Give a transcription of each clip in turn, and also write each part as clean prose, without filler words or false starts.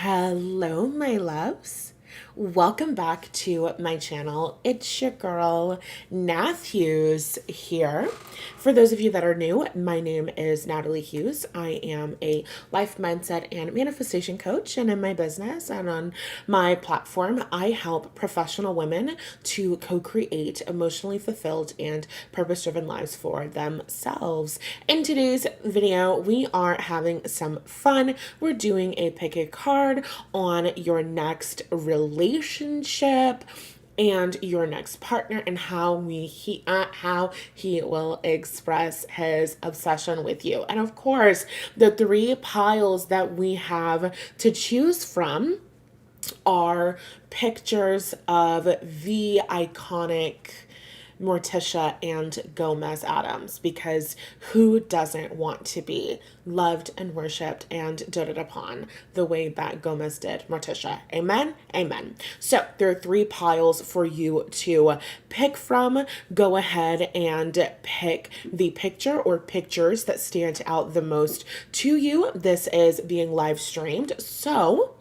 Hello, my loves. Welcome back to my channel. It's your girl, Nath Hughes here. For those of you that are new, my name is Natalie Hughes. I am a life mindset and manifestation coach, and in my business and on my platform, I help professional women to co-create emotionally fulfilled and purpose-driven lives for themselves. In today's video, we are having some fun. We're doing a pick a card on your next relationship and your next partner and how he will express his obsession with you. And of course, the three piles that we have to choose from are pictures of the iconic Morticia and Gomez Adams, because who doesn't want to be loved and worshipped and doted upon the way that Gomez did Morticia? Amen? Amen. So there are three piles for you to pick from. Go ahead and pick the picture or pictures that stand out the most to you. This is being live streamed, so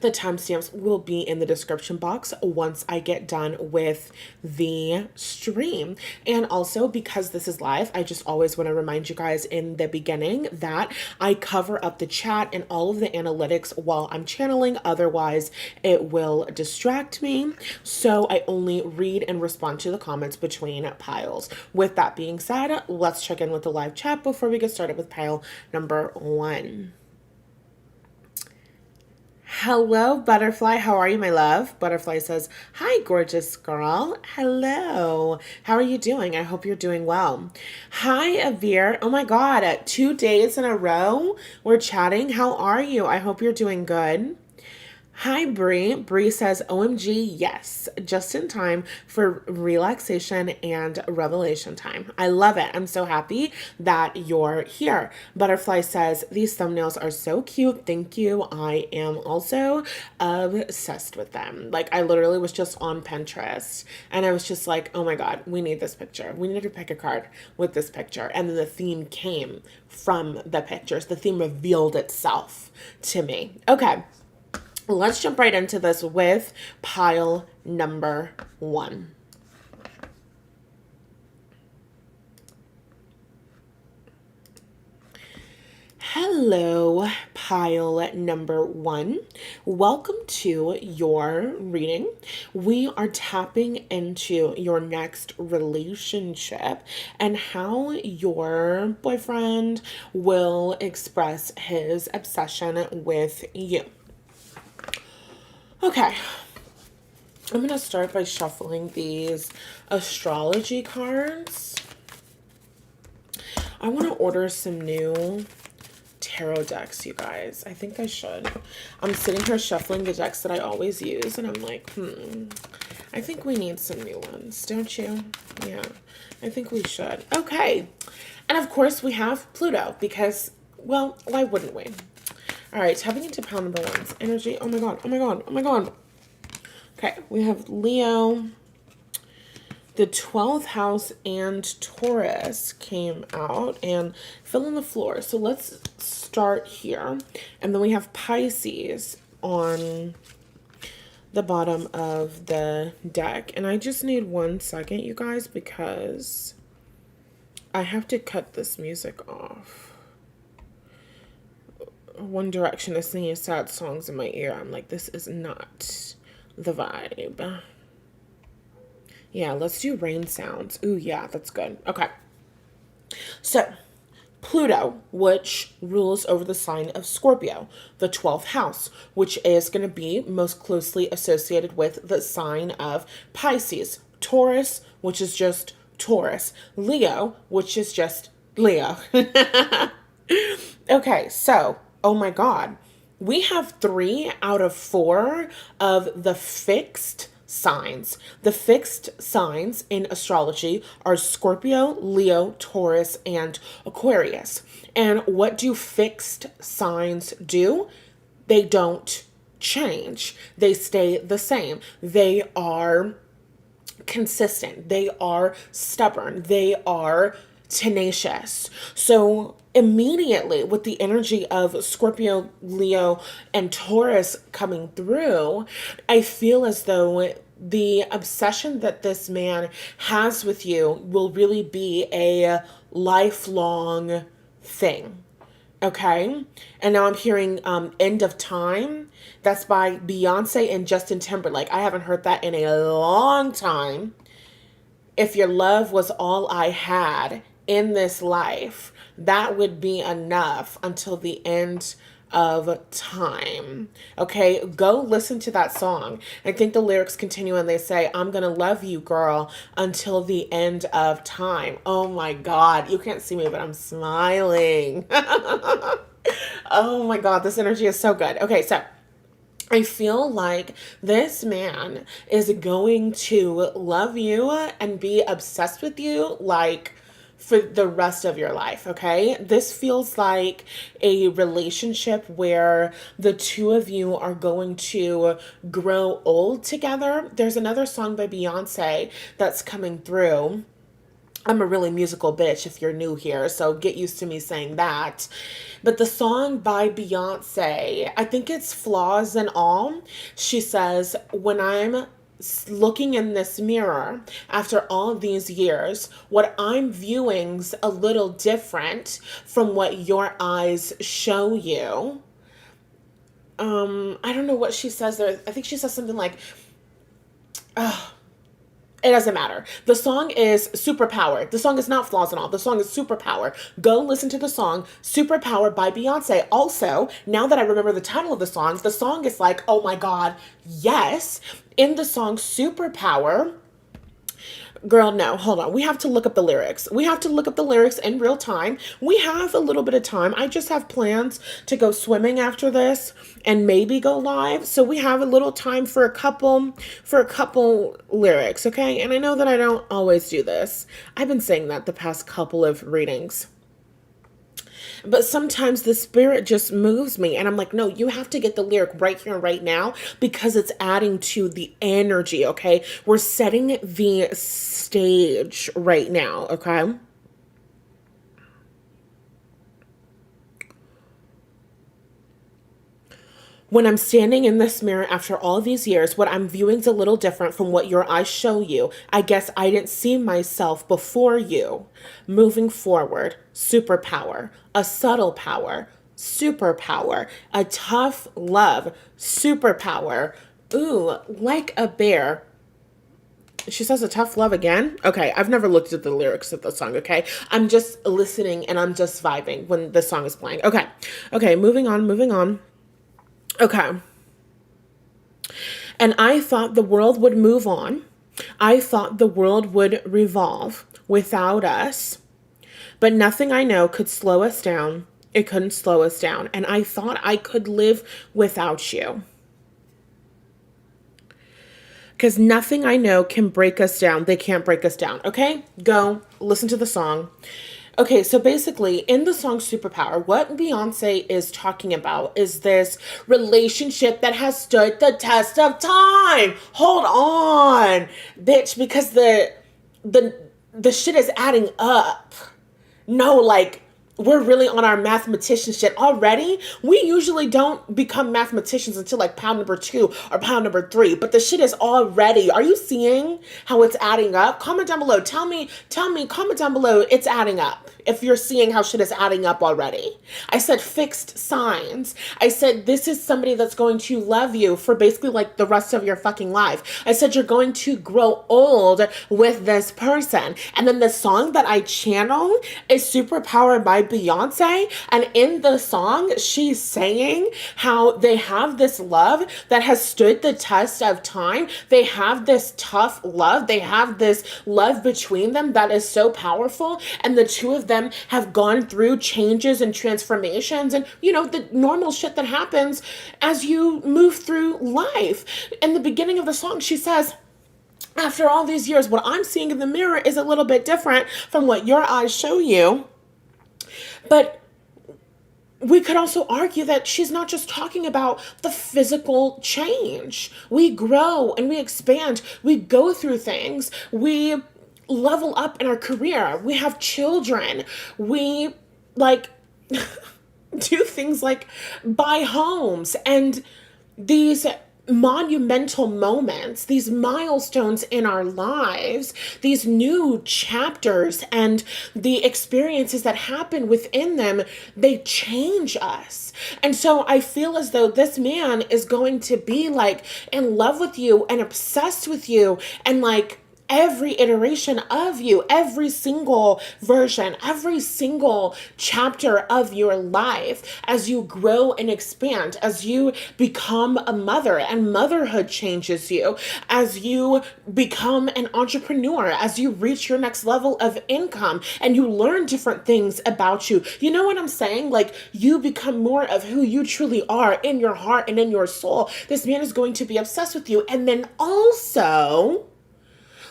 the timestamps will be in the description box once I get done with the stream. And also, because this is live, I just always want to remind you guys in the beginning that I cover up the chat and all of the analytics while I'm channeling. Otherwise, it will distract me. So I only read and respond to the comments between piles. With that being said, let's check in with the live chat before we get started with pile number 1. Hello, Butterfly. How are you, my love? Butterfly says, hi, gorgeous girl. Hello. How are you doing? I hope you're doing well. Hi, Avir. Oh my God, 2 days in a row we're chatting. How are you? I hope you're doing good. Hi, Bree. Bree says, OMG, yes, just in time for relaxation and revelation time. I love it. I'm so happy that you're here. Butterfly says, these thumbnails are so cute. Thank you. I am also obsessed with them. Like, I literally was just on Pinterest and I was just like, oh my God, we need this picture. We need to pick a card with this picture. And then the theme came from the pictures. The theme revealed itself to me. Okay. Let's jump right into this with pile number 1. Hello, pile number 1. Welcome to your reading. We are tapping into your next relationship and how your boyfriend will express his obsession with you. Okay, I'm going to start by shuffling these astrology cards. I want to order some new tarot decks, you guys. I think I should. I'm sitting here shuffling the decks that I always use, and I'm like, I think we need some new ones, don't you? Yeah, I think we should. Okay, and of course we have Pluto, because, well, why wouldn't we? All right, tapping into pile number 1's energy. Oh my God, oh my God, oh my God. Okay, we have Leo, the 12th house, and Taurus came out and fill in the floor. So let's start here. And then we have Pisces on the bottom of the deck. And I just need 1 second, you guys, because I have to cut this music off. One Direction is singing sad songs in my ear. I'm like, this is not the vibe. Yeah, let's do rain sounds. Ooh, yeah, that's good. Okay. So, Pluto, which rules over the sign of Scorpio, the 12th house, which is going to be most closely associated with the sign of Pisces, Taurus, which is just Taurus, Leo, which is just Leo. Okay, so, oh my God, we have 3 out of 4 of the fixed signs. The fixed signs in astrology are Scorpio, Leo, Taurus, and Aquarius. And what do fixed signs do? They don't change. They stay the same. They are consistent. They are stubborn. They are tenacious. So immediately with the energy of Scorpio, Leo, and Taurus coming through, I feel as though the obsession that this man has with you will really be a lifelong thing. Okay. And now I'm hearing End of Time. That's by Beyonce and Justin Timberlake. I haven't heard that in a long time. If your love was all I had in this life, that would be enough until the end of time. Okay, go listen to that song. I think the lyrics continue and they say, I'm gonna love you, girl, until the end of time. Oh my God, you can't see me, but I'm smiling. Oh my God, this energy is so good. Okay, so I feel like this man is going to love you and be obsessed with you like for the rest of your life, okay? This feels like a relationship where the two of you are going to grow old together. There's another song by Beyonce that's coming through. I'm a really musical bitch if you're new here, so get used to me saying that. But the song by Beyonce, I think it's Flaws and All. She says, when I'm looking in this mirror after all of these years, what I'm viewing's a little different from what your eyes show you. I don't know what she says there. I think she says something like, it doesn't matter. The song is Superpower. The song is not Flaws and All. The song is Superpower. Go listen to the song Superpower by Beyonce. Also, now that I remember the title of the song is like, oh my God, yes. In the song Superpower, girl, no, hold on. We have to look up the lyrics. We have to look up the lyrics in real time. We have a little bit of time. I just have plans to go swimming after this and maybe go live. So we have a little time for a couple lyrics, okay? And I know that I don't always do this. I've been saying that the past couple of readings. But sometimes the spirit just moves me and I'm like, no, you have to get the lyric right here and right now because it's adding to the energy, okay? We're setting the stage right now, okay? When I'm standing in this mirror after all these years, what I'm viewing is a little different from what your eyes show you. I guess I didn't see myself before you. Moving forward, superpower, a subtle power, superpower, a tough love, superpower. Ooh, like a bear. She says a tough love again. Okay, I've never looked at the lyrics of the song, okay? I'm just listening and I'm just vibing when the song is playing. Okay, moving on. Okay. And I thought the world would move on. I thought the world would revolve without us. But nothing I know could slow us down. It couldn't slow us down. And I thought I could live without you. Because nothing I know can break us down. They can't break us down. Okay? Go listen to the song. Okay, so basically in the song Superpower, what Beyonce is talking about is this relationship that has stood the test of time. Hold on, bitch, because the shit is adding up. No, like, we're really on our mathematician shit already. We usually don't become mathematicians until like pound number 2 or pound number 3. But the shit is already. Are you seeing how it's adding up? Comment down below. Tell me, comment down below. It's adding up. If you're seeing how shit is adding up already. I said fixed signs. I said this is somebody that's going to love you for basically like the rest of your fucking life. I said you're going to grow old with this person. And then the song that I channel is Superpower by Beyonce. And in the song, she's saying how they have this love that has stood the test of time. They have this tough love. They have this love between them that is so powerful. And the two of them have gone through changes and transformations and, you know, the normal shit that happens as you move through life. In the beginning of the song, she says, after all these years, what I'm seeing in the mirror is a little bit different from what your eyes show you. But we could also argue that she's not just talking about the physical change. We grow and we expand. We go through things. We level up in our career. We have children. We like do things like buy homes and these monumental moments, these milestones in our lives, these new chapters and the experiences that happen within them, they change us. And so I feel as though this man is going to be like in love with you and obsessed with you and like every iteration of you, every single version, every single chapter of your life as you grow and expand, as you become a mother and motherhood changes you, as you become an entrepreneur, as you reach your next level of income and you learn different things about you. You know what I'm saying? Like you become more of who you truly are in your heart and in your soul. This man is going to be obsessed with you. And then also,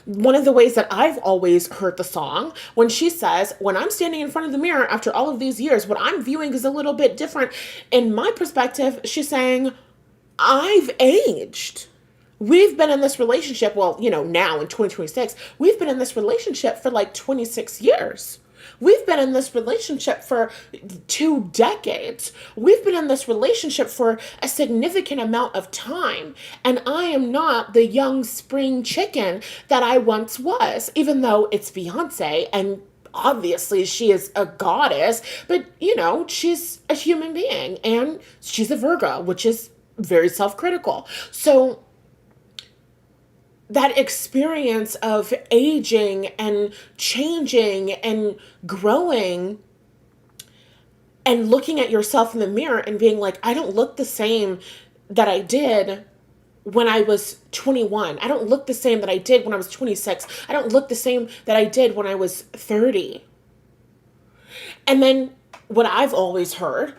one of the ways that I've always heard the song, when she says, when I'm standing in front of the mirror after all of these years, what I'm viewing is a little bit different. In my perspective, she's saying, I've aged. We've been in this relationship, well, you know, now in 2026, we've been in this relationship for like 26 years. We've been in this relationship for 2 decades. We've been in this relationship for a significant amount of time. And I am not the young spring chicken that I once was, even though it's Beyonce and obviously she is a goddess, but you know, she's a human being and she's a Virgo, which is very self-critical. So that experience of aging and changing and growing and looking at yourself in the mirror and being like, I don't look the same that I did when I was 21. I don't look the same that I did when I was 26. I don't look the same that I did when I was 30. And then what I've always heard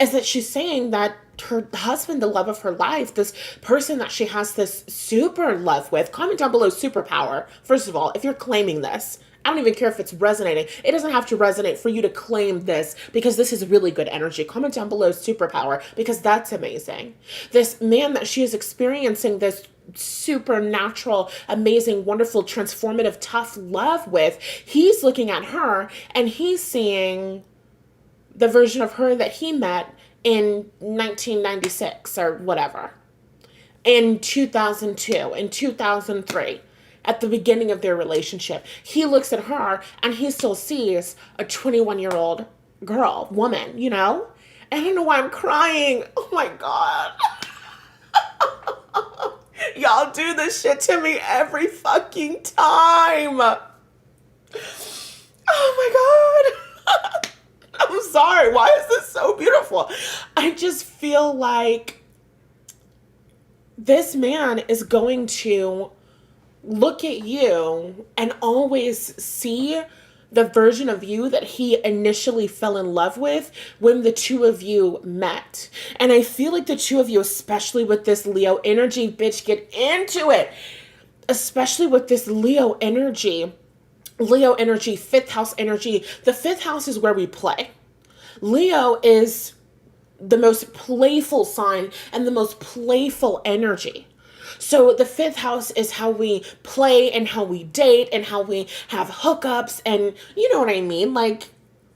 is that she's saying that her husband, the love of her life, this person that she has this super love with, comment down below superpower. First of all, if you're claiming this, I don't even care if it's resonating. It doesn't have to resonate for you to claim this because this is really good energy. Comment down below superpower because that's amazing. This man that she is experiencing this supernatural, amazing, wonderful, transformative, tough love with, he's looking at her and he's seeing the version of her that he met in 1996 or whatever, in 2002, in 2003, at the beginning of their relationship. He looks at her and he still sees a 21-year-old girl, woman, you know? And I don't know why I'm crying. Oh my God. Y'all do this shit to me every fucking time. Oh my God. I'm sorry. Why is this so beautiful? I just feel like this man is going to look at you and always see the version of you that he initially fell in love with when the two of you met. And I feel like the two of you, especially with this Leo energy, bitch, get into it. Especially with this Leo energy, fifth house energy. The fifth house is where we play. Leo is the most playful sign and the most playful energy. So the fifth house is how we play and how we date and how we have hookups and you know what I mean? Like,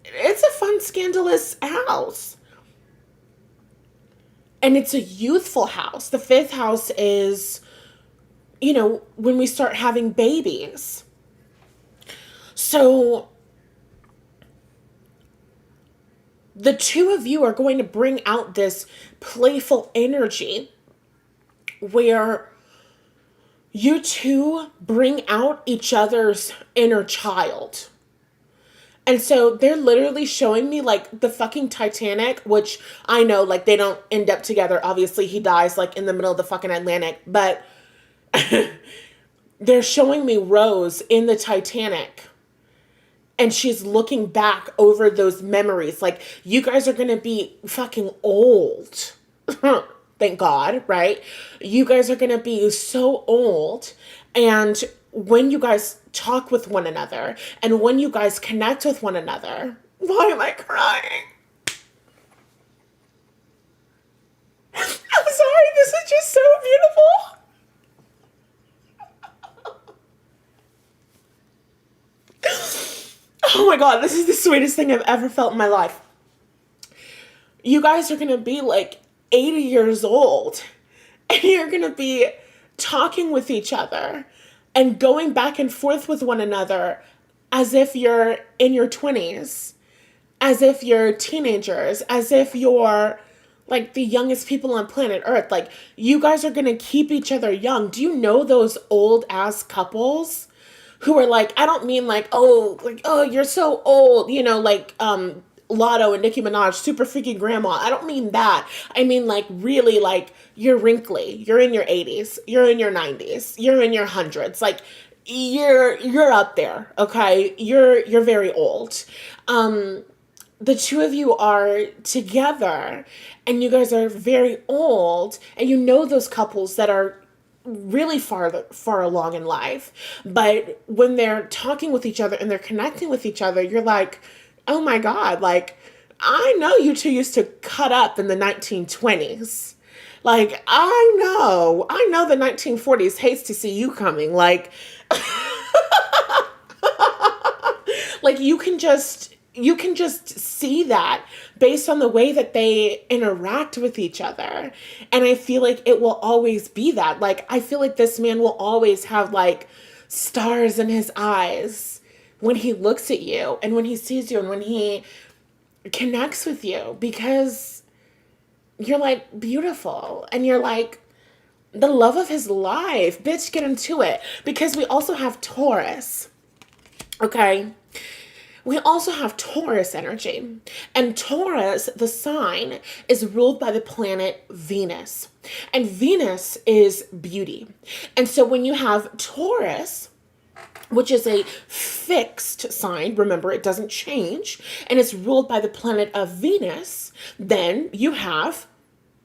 it's a fun, scandalous house. And it's a youthful house. The fifth house is, you know, when we start having babies. So the two of you are going to bring out this playful energy where you two bring out each other's inner child. And so they're literally showing me like the fucking Titanic, which I know like they don't end up together. Obviously he dies like in the middle of the fucking Atlantic, but they're showing me Rose in the Titanic. And she's looking back over those memories. Like, you guys are going to be fucking old. Thank God, right? You guys are going to be so old. And when you guys talk with one another and when you guys connect with one another, why am I crying? I'm sorry. This is just so beautiful. Oh my God, this is the sweetest thing I've ever felt in my life. you guys are going to be like 80 years old and you're going to be talking with each other and going back and forth with one another as if you're in your 20s, as if you're teenagers, as if you're like the youngest people on planet Earth. Like, you guys are going to keep each other young. Do you know those old ass couples who are like, I don't mean like, oh, you're so old, you know, like, Lotto and Nicki Minaj, super freaky grandma. I don't mean that. I mean, like, really, like, you're wrinkly. You're in your 80s. You're in your 90s. You're in your hundreds. Like, you're up there, okay? You're very old. The two of you are together and you guys are very old, and you know those couples that are really far along in life, but when they're talking with each other and they're connecting with each other, you're like, oh my god, like, I know you two used to cut up in the 1920s. Like, I know the 1940s hates to see you coming. Like, like, you can just see that based on the way that they interact with each other. And I feel like it will always be that. Like, I feel like this man will always have like stars in his eyes when he looks at you and when he sees you and when he connects with you, because you're like beautiful and you're like the love of his life. Bitch, get into it. Because we also have Taurus. Okay? We also have Taurus energy. And Taurus, the sign, is ruled by the planet Venus. And Venus is beauty. And so when you have Taurus, which is a fixed sign, remember, it doesn't change, and it's ruled by the planet of Venus, then you have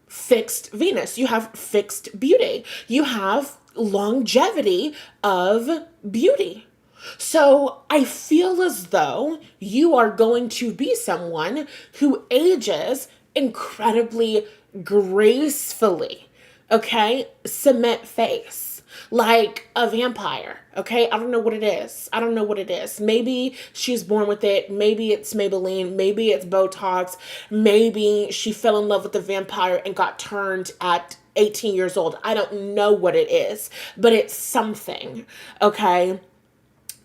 fixed Venus. You have fixed beauty. You have longevity of beauty. So I feel as though you are going to be someone who ages incredibly gracefully. Okay? Cement face. Like a vampire. Okay? I don't know what it is. I don't know what it is. Maybe she's born with it. Maybe it's Maybelline. Maybe it's Botox. Maybe she fell in love with the vampire and got turned at 18 years old. I don't know what it is. But it's something. Okay?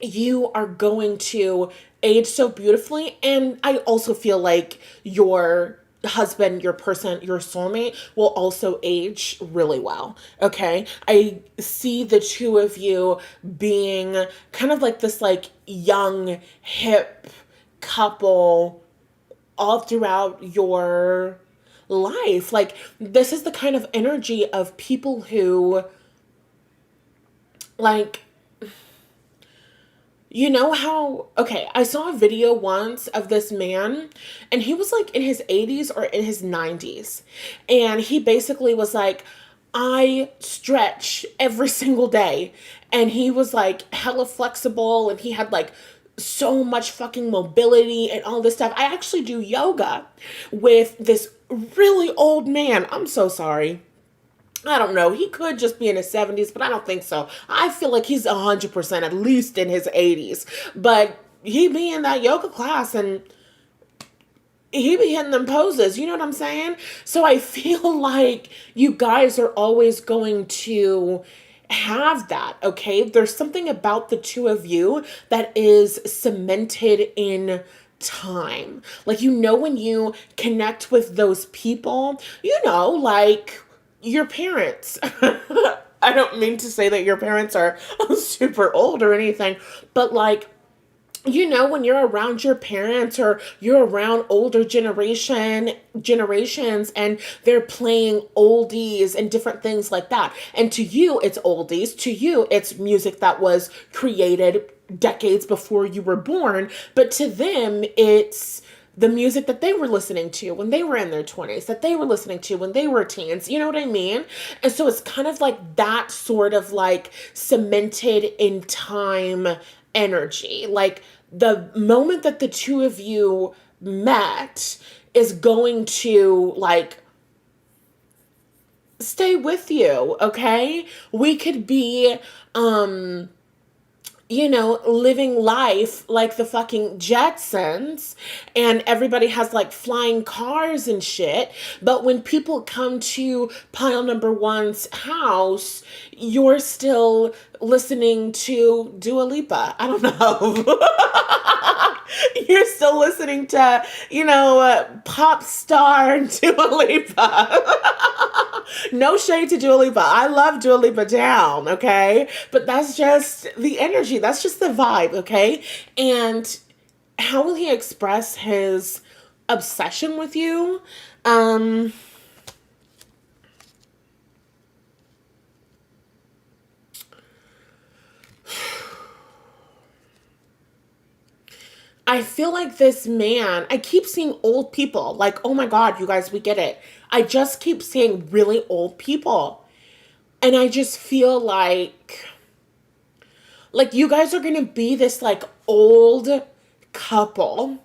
You are going to age so beautifully. And I also feel like your husband, your person, your soulmate will also age really well. Okay. I see the two of you being kind of like this like young, hip couple all throughout your life. Like, this is the kind of energy of people who, like, you know how, okay, I saw a video once of this man, and he was like in his 80s or in his 90s. And he basically was like, I stretch every single day. And he was like hella flexible, and he had like so much fucking mobility and all this stuff. I actually do yoga with this really old man. I'm so sorry. I don't know. He could just be in his 70s, but I don't think so. I feel like he's 100% at least in his 80s. But he be in that yoga class and he be hitting them poses. You know what I'm saying? So I feel like you guys are always going to have that, okay? There's something about the two of you that is cemented in time. Like, you know, when you connect with those people, you know, like your parents. I don't mean to say that your parents are super old or anything, but like, you know, when you're around your parents or you're around older generations and they're playing oldies and different things like that. And to you, it's oldies. To you, it's music that was created decades before you were born. But to them, it's the music that they were listening to when they were in their 20s, that they were listening to when they were teens. You know what I mean? And so it's kind of like that sort of like cemented in time energy. Like, the moment that the two of you met is going to like stay with you, okay? We could be living life like the fucking Jetsons, and everybody has like flying cars and shit. But when people come to pile number one's house, you're still listening to Dua Lipa. I don't know. You're still listening to, pop star Dua Lipa. No shade to Dua Lipa. I love Dua Lipa down, okay? But that's just the energy. That's just the vibe, okay? And how will he express his obsession with you? I feel like this man, I keep seeing old people. Like, oh my God, you guys, we get it. I just keep seeing really old people. And I just feel like you guys are going to be this like old couple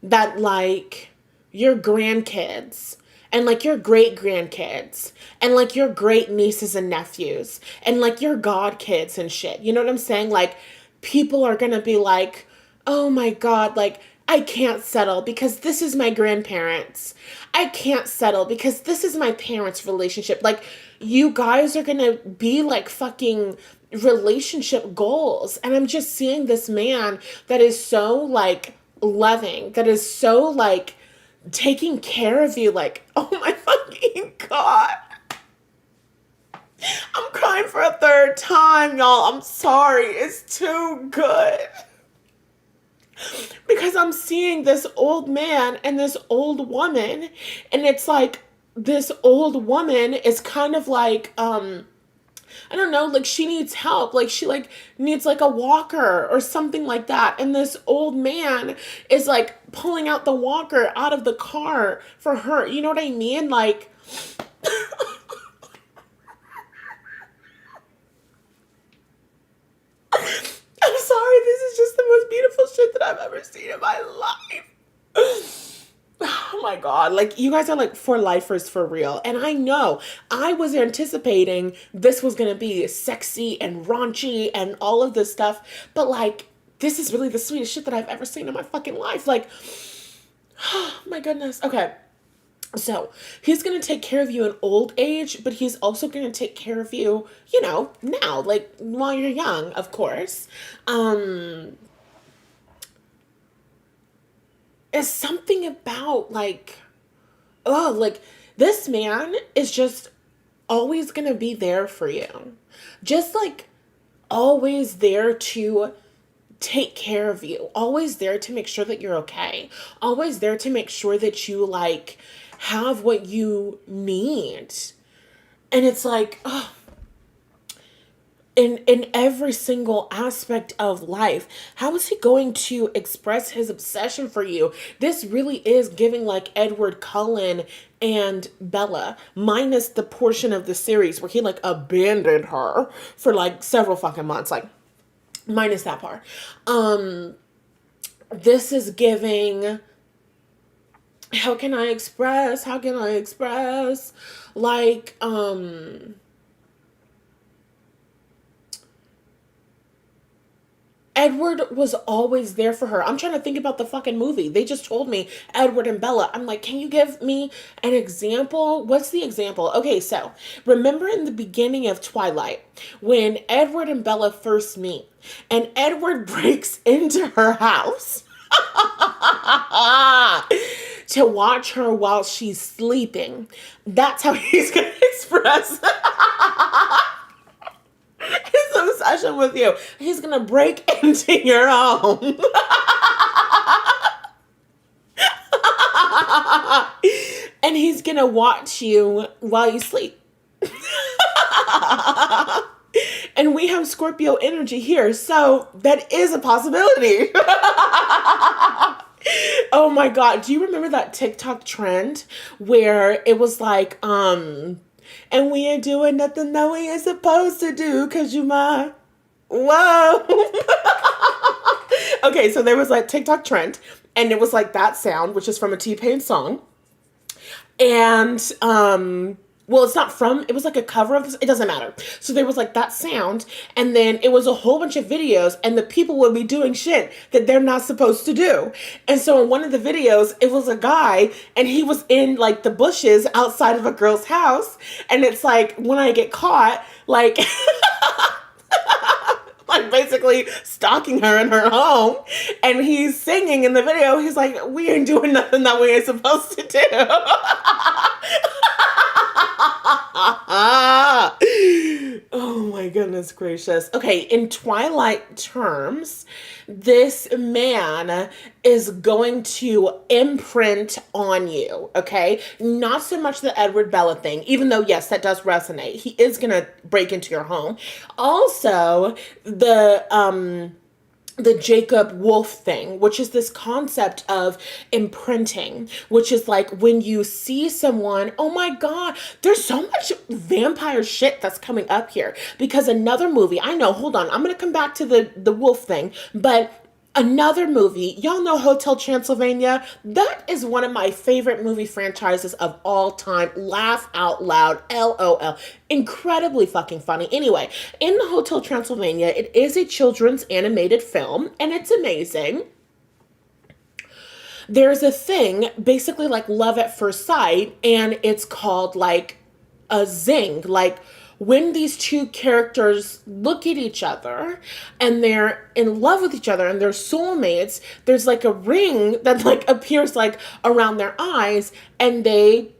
that like your grandkids and like your great grandkids and like your great nieces and nephews and like your godkids and shit. You know what I'm saying? Like people are going to be like, oh my God, like I can't settle because this is my grandparents. I can't settle because this is my parents' relationship. Like, you guys are gonna be like fucking relationship goals. And I'm just seeing this man that is so like loving, that is so like taking care of you. Like, oh my fucking God. I'm crying for a third time, y'all. I'm sorry. It's too good. Because I'm seeing this old man and this old woman, and it's like this old woman is kind of like I don't know, like she needs help, like she like needs like a walker or something like that, and this old man is like pulling out the walker out of the car for her. You know what I mean? Like I'm sorry, this is just the most beautiful shit that I've ever seen in my life. Oh my God. Like, you guys are like for lifers for real. And I know I was anticipating this was going to be sexy and raunchy and all of this stuff. But like, this is really the sweetest shit that I've ever seen in my fucking life. Like, oh my goodness. Okay. So he's going to take care of you in old age, but he's also going to take care of you, now, like while you're young, of course. Is something about like, oh, like this man is just always going to be there for you. Just like always there to take care of you, always there to make sure that you're okay, always there to make sure that you like have what you need. And it's like, oh, in every single aspect of life, how is he going to express his obsession for you? This really is giving like Edward Cullen and Bella, minus the portion of the series where he like abandoned her for like several fucking months, like minus that part. This is giving, how can I express like Edward was always there for her. I'm trying to think about the fucking movie. They just told me Edward and Bella. I'm like, can you give me an example? What's the example? Okay, so remember in the beginning of Twilight when Edward and Bella first meet and Edward breaks into her house to watch her while she's sleeping. That's how he's going to express his obsession with you. He's gonna break into your home. And he's gonna watch you while you sleep. And we have Scorpio energy here, so that is a possibility. Oh my God. Do you remember that TikTok trend where it was like, and we ain't doing nothing that we ain't supposed to do because you my, whoa. Okay, so there was like TikTok trend, and it was like that sound, which is from a T-Pain song. And well, it's not from, it was like a cover of this, it doesn't matter. So there was like that sound, and then it was a whole bunch of videos, and the people would be doing shit that they're not supposed to do. And so in one of the videos, it was a guy, and he was in like the bushes outside of a girl's house, and it's like, when I get caught, like, like basically stalking her in her home, and he's singing in the video, he's like, we ain't doing nothing that we ain't supposed to do. Oh my goodness gracious. Okay, in Twilight terms, this man is going to imprint on you, okay? Not so much the Edward Bella thing, even though, yes, that does resonate. He is going to break into your home. Also, the Jacob Wolf thing, which is this concept of imprinting, which is like when you see someone, oh my God, there's so much vampire shit that's coming up here. Because another movie, I know, hold on, I'm going to come back to the wolf thing, but another movie, y'all know Hotel Transylvania? That is one of my favorite movie franchises of all time. Laugh out loud, LOL. Incredibly fucking funny. Anyway, in the Hotel Transylvania, it is a children's animated film, and it's amazing. There's a thing, basically like love at first sight, and it's called like a zing. Like, when these two characters look at each other and they're in love with each other and they're soulmates, there's like a ring that like appears like around their eyes, and they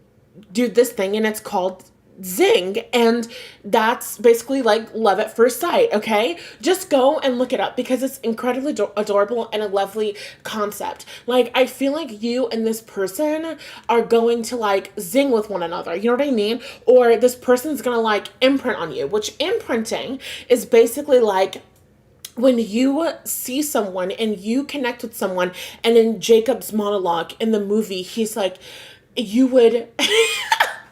do this thing, and it's called zing, and that's basically like love at first sight. Okay, just go and look it up because it's incredibly adorable and a lovely concept. Like, I feel like you and this person are going to like zing with one another, you know what I mean? Or this person's gonna like imprint on you, which imprinting is basically like when you see someone and you connect with someone, and in Jacob's monologue in the movie, he's like, you would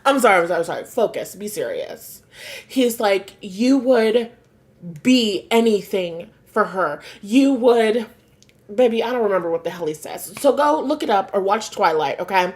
I'm sorry. Focus. Be serious. He's like, you would be anything for her. You would, baby, I don't remember what the hell he says. So go look it up or watch Twilight, okay?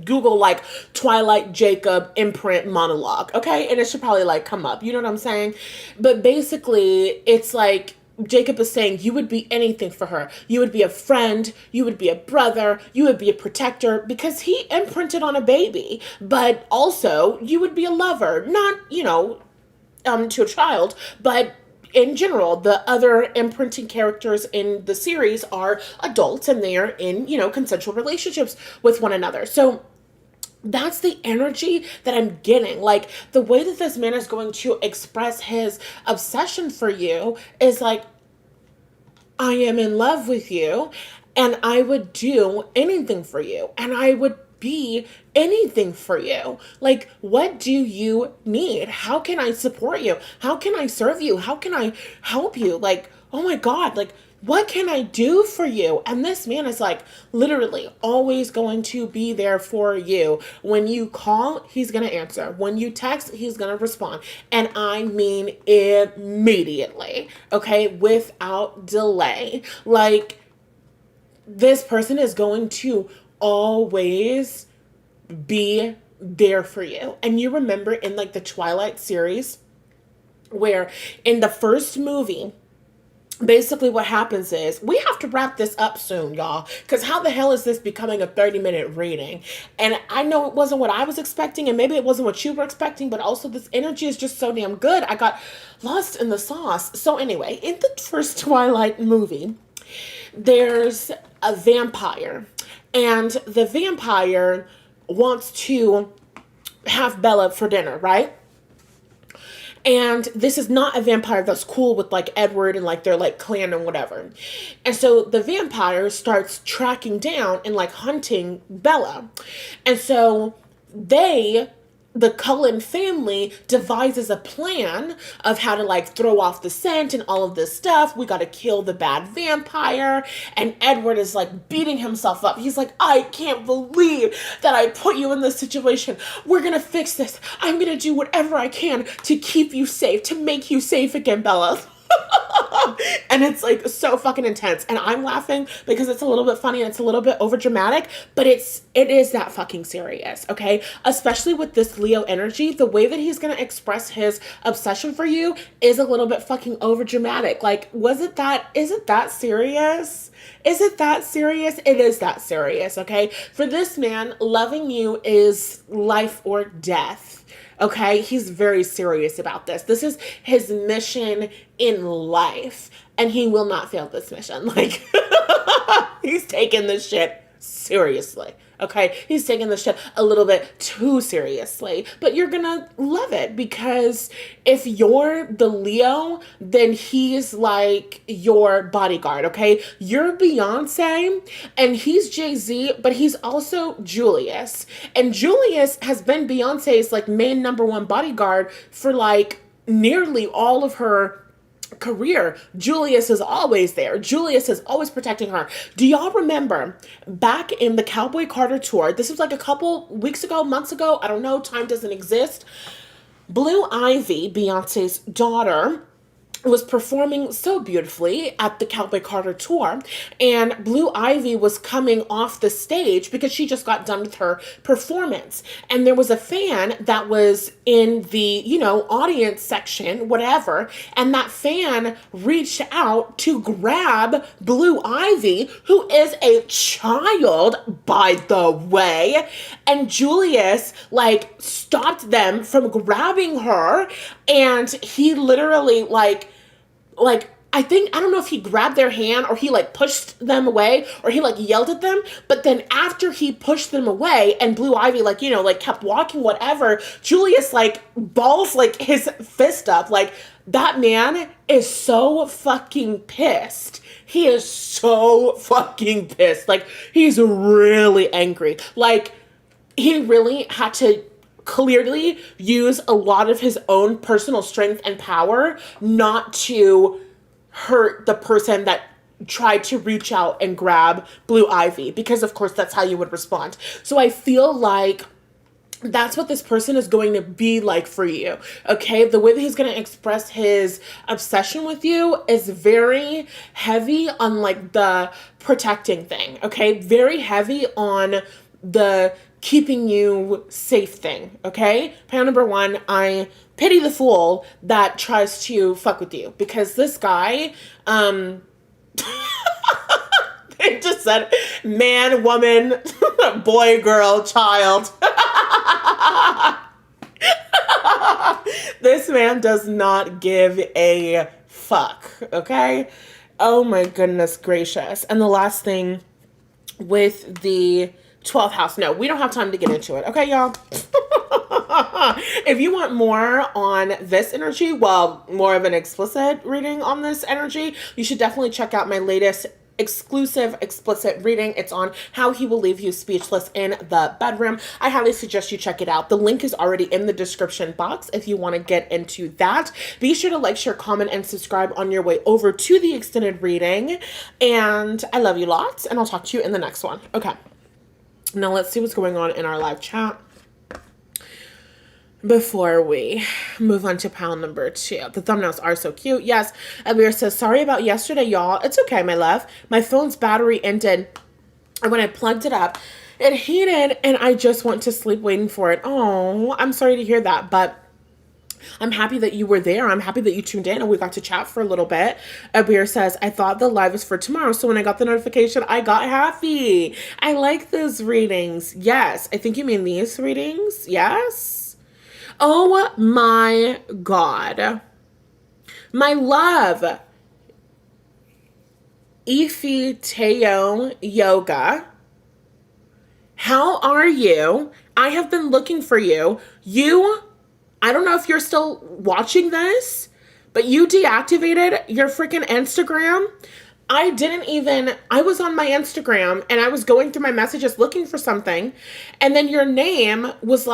Google like Twilight Jacob imprint monologue, okay? And it should probably like come up. You know what I'm saying? But basically, it's like, Jacob is saying you would be anything for her. You would be a friend. You would be a brother. You would be a protector, because he imprinted on a baby. But also, you would be a lover. Not, to a child, but in general, the other imprinting characters in the series are adults, and they're in, consensual relationships with one another. So that's the energy that I'm getting. Like, the way that this man is going to express his obsession for you is like, I am in love with you, and I would do anything for you, and I would be anything for you. Like, what do you need? How can I support you? How can I serve you? How can I help you? Like, oh my God, like, what can I do for you? And this man is like literally always going to be there for you. When you call, he's going to answer. When you text, he's going to respond. And I mean immediately, okay? Without delay. Like, this person is going to always be there for you. And you remember in like the Twilight series, where in the first movie, basically what happens is, we have to wrap this up soon, y'all, because how the hell is this becoming a 30-minute reading? And I know it wasn't what I was expecting, and maybe it wasn't what you were expecting, but also this energy is just so damn good. I got lost in the sauce. So anyway, in the first Twilight movie, there's a vampire, and the vampire wants to have Bella for dinner, right? And this is not a vampire that's cool with like Edward and like their like clan and whatever. And so the vampire starts tracking down and like hunting Bella. And so the Cullen family devises a plan of how to like throw off the scent and all of this stuff. We got to kill the bad vampire. And Edward is like beating himself up. He's like, I can't believe that I put you in this situation. We're going to fix this. I'm going to do whatever I can to keep you safe, to make you safe again, Bella. And it's like so fucking intense. And I'm laughing because it's a little bit funny and it's a little bit over dramatic, but it is that fucking serious, okay? Especially with this Leo energy, the way that he's gonna express his obsession for you is a little bit fucking over dramatic. Like, is it that serious? Is it that serious? It is that serious, okay? For this man, loving you is life or death. Okay, he's very serious about this. This is his mission in life, and he will not fail this mission. Like, he's taking this shit seriously. Okay, he's taking this shit a little bit too seriously, but you're gonna love it because if you're the Leo, then he's like your bodyguard. Okay, you're Beyonce and he's Jay-Z, but he's also Julius, and Julius has been Beyonce's like main number one bodyguard for like nearly all of her career. Julius is always there. Julius is always protecting her. Do y'all remember back in the Cowboy Carter tour? This was like a couple weeks ago, months ago. I don't know. Time doesn't exist. Blue Ivy, Beyonce's daughter, was performing so beautifully at the Cowboy Carter tour, and Blue Ivy was coming off the stage because she just got done with her performance, and there was a fan that was in the, audience section, whatever, and that fan reached out to grab Blue Ivy, who is a child, by the way, and Julius stopped them from grabbing her, and he literally I don't know if he grabbed their hand or he pushed them away or he yelled at them, but then after he pushed them away and Blue Ivy kept walking, whatever, Julius balls his fist up. That man is so fucking pissed. He is so fucking pissed. He's really angry. He really had to clearly use a lot of his own personal strength and power not to hurt the person that tried to reach out and grab Blue Ivy, because of course that's how you would respond. So I feel like that's what this person is going to be like for you, okay? The way that he's going to express his obsession with you is very heavy on the protecting thing, okay? Very heavy on the keeping you safe thing, okay? Panel number one, I pity the fool that tries to fuck with you, because this guy, they just said man, woman, boy, girl, child. This man does not give a fuck, okay? Oh my goodness gracious. And the last thing with the 12th house. No, we don't have time to get into it. Okay, y'all? If you want more on this energy, well, more of an explicit reading on this energy, you should definitely check out my latest exclusive explicit reading. It's on how he will leave you speechless in the bedroom. I highly suggest you check it out. The link is already in the description box if you want to get into that. Be sure to like, share, comment, and subscribe on your way over to the extended reading. And I love you lots, and I'll talk to you in the next one. Okay. Now let's see what's going on in our live chat before we move on to pile number 2. The thumbnails are so cute. Yes, Elvira says, sorry about yesterday, y'all. It's okay, my love. My phone's battery ended, and when I plugged it up, it heated, and I just went to sleep waiting for it. Oh, I'm sorry to hear that, but I'm happy that you were there. I'm happy that you tuned in and we got to chat for a little bit. Abir says, I thought the live was for tomorrow, so when I got the notification, I got happy. I like those readings. Yes, I think you mean these readings. Yes. Oh my God. My love. Ifi Teo Yoga. How are you? I have been looking for you. I don't know if you're still watching this, but you deactivated your freaking Instagram. I was on my Instagram and I was going through my messages looking for something, and then your name was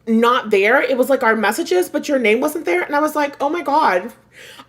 not there. It was our messages, but your name wasn't there. And I was like, oh my God,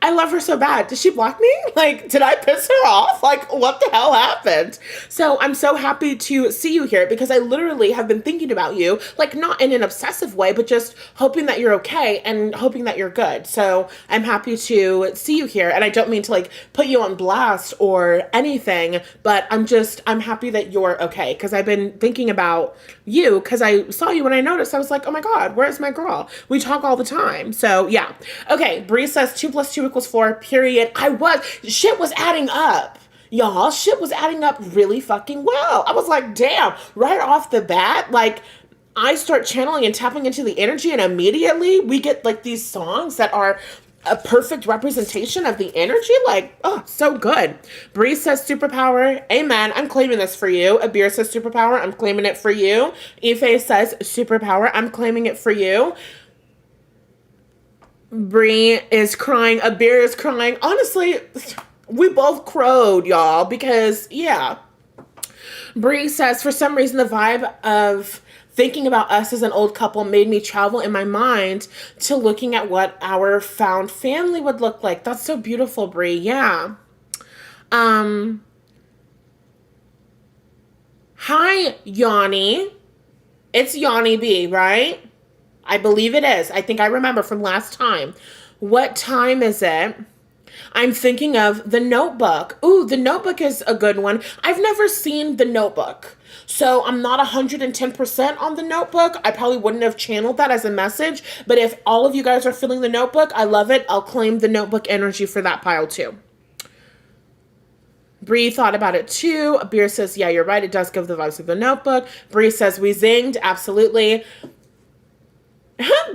I love her so bad. Did she block me? Like, did I piss her off? Like, what the hell happened? So I'm so happy to see you here because I literally have been thinking about you, like not in an obsessive way, but just hoping that you're okay and hoping that you're good. So I'm happy to see you here. And I don't mean to like put you on blast or anything, but I'm happy that you're okay because I've been thinking about you because I saw you and I noticed, I was like, oh my God, where's my girl? We talk all the time. So yeah. Okay. Bree says 2 + 2 = 4, period. Shit was adding up. Y'all, shit was adding up really fucking well. I was like, damn, right off the bat, like, I start channeling and tapping into the energy, and immediately we get like these songs that are a perfect representation of the energy. Like, oh, so good. Bree says superpower. Amen. I'm claiming this for you. Abir says superpower. I'm claiming it for you. Ife says superpower. I'm claiming it for you. Bree is crying. Abir is crying. Honestly, we both crowed, y'all, because, yeah. Bree says, for some reason, the vibe of thinking about us as an old couple made me travel in my mind to looking at what our found family would look like. That's so beautiful, Bree. Yeah. Hi, Yanni. It's Yanni B, right? I believe it is. I think I remember from last time. What time is it? I'm thinking of The Notebook. Ooh, The Notebook is a good one. I've never seen The Notebook, so I'm not 110% on The Notebook. I probably wouldn't have channeled that as a message, but if all of you guys are feeling The Notebook, I love it. I'll claim The Notebook energy for that pile too. Bree thought about it too. Beer says, yeah, you're right. It does give the vibes of The Notebook. Bree says, we zinged. Absolutely.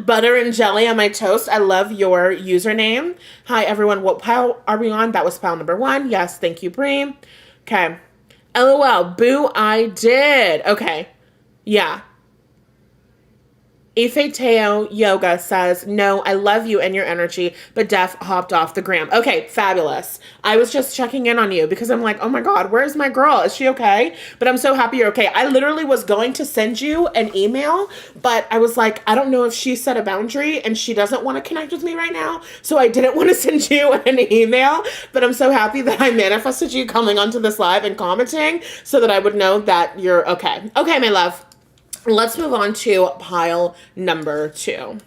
Butter and jelly on my toast. I love your username. Hi, everyone. What pile are we on? That was pile number 1. Yes, thank you, Bree. Okay. LOL. Boo, I did. Okay. Yeah. Ife Teo Yoga says, no, I love you and your energy, but Def hopped off the gram. Okay, fabulous. I was just checking in on you because I'm like, oh my God, where's my girl? Is she okay? But I'm so happy you're okay. I literally was going to send you an email, but I was like, I don't know if she set a boundary and she doesn't want to connect with me right now. So I didn't want to send you an email, but I'm so happy that I manifested you coming onto this live and commenting so that I would know that you're okay. Okay, my love. Let's move on to pile number 2.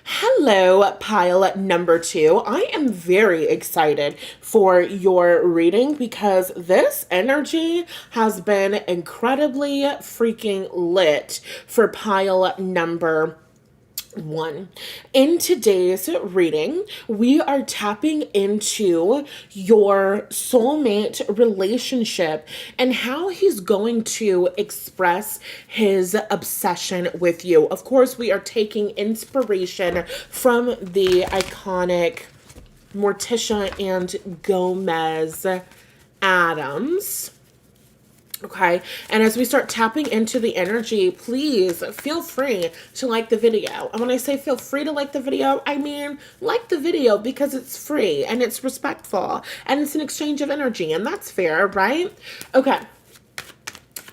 Hello, pile number 2. I am very excited for your reading because this energy has been incredibly freaking lit for pile number 1. In today's reading, we are tapping into your soulmate relationship and how he's going to express his obsession with you. Of course, we are taking inspiration from the iconic Morticia and Gomez Adams. Okay, and as we start tapping into the energy, please feel free to like the video. And when I say feel free to like the video, I mean like the video because it's free and it's respectful and it's an exchange of energy, and that's fair, right? Okay,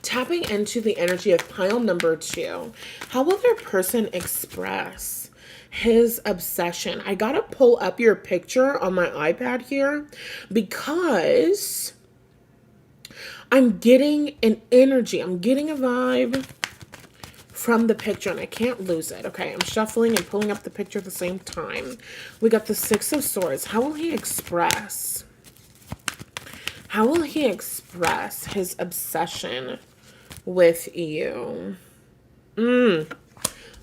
tapping into the energy of pile number 2. How will their person express his obsession? I gotta pull up your picture on my iPad here because I'm getting an energy. I'm getting a vibe from the picture, and I can't lose it. Okay, I'm shuffling and pulling up the picture at the same time. We got the 6 of Swords. How will he express? How will he express his obsession with you?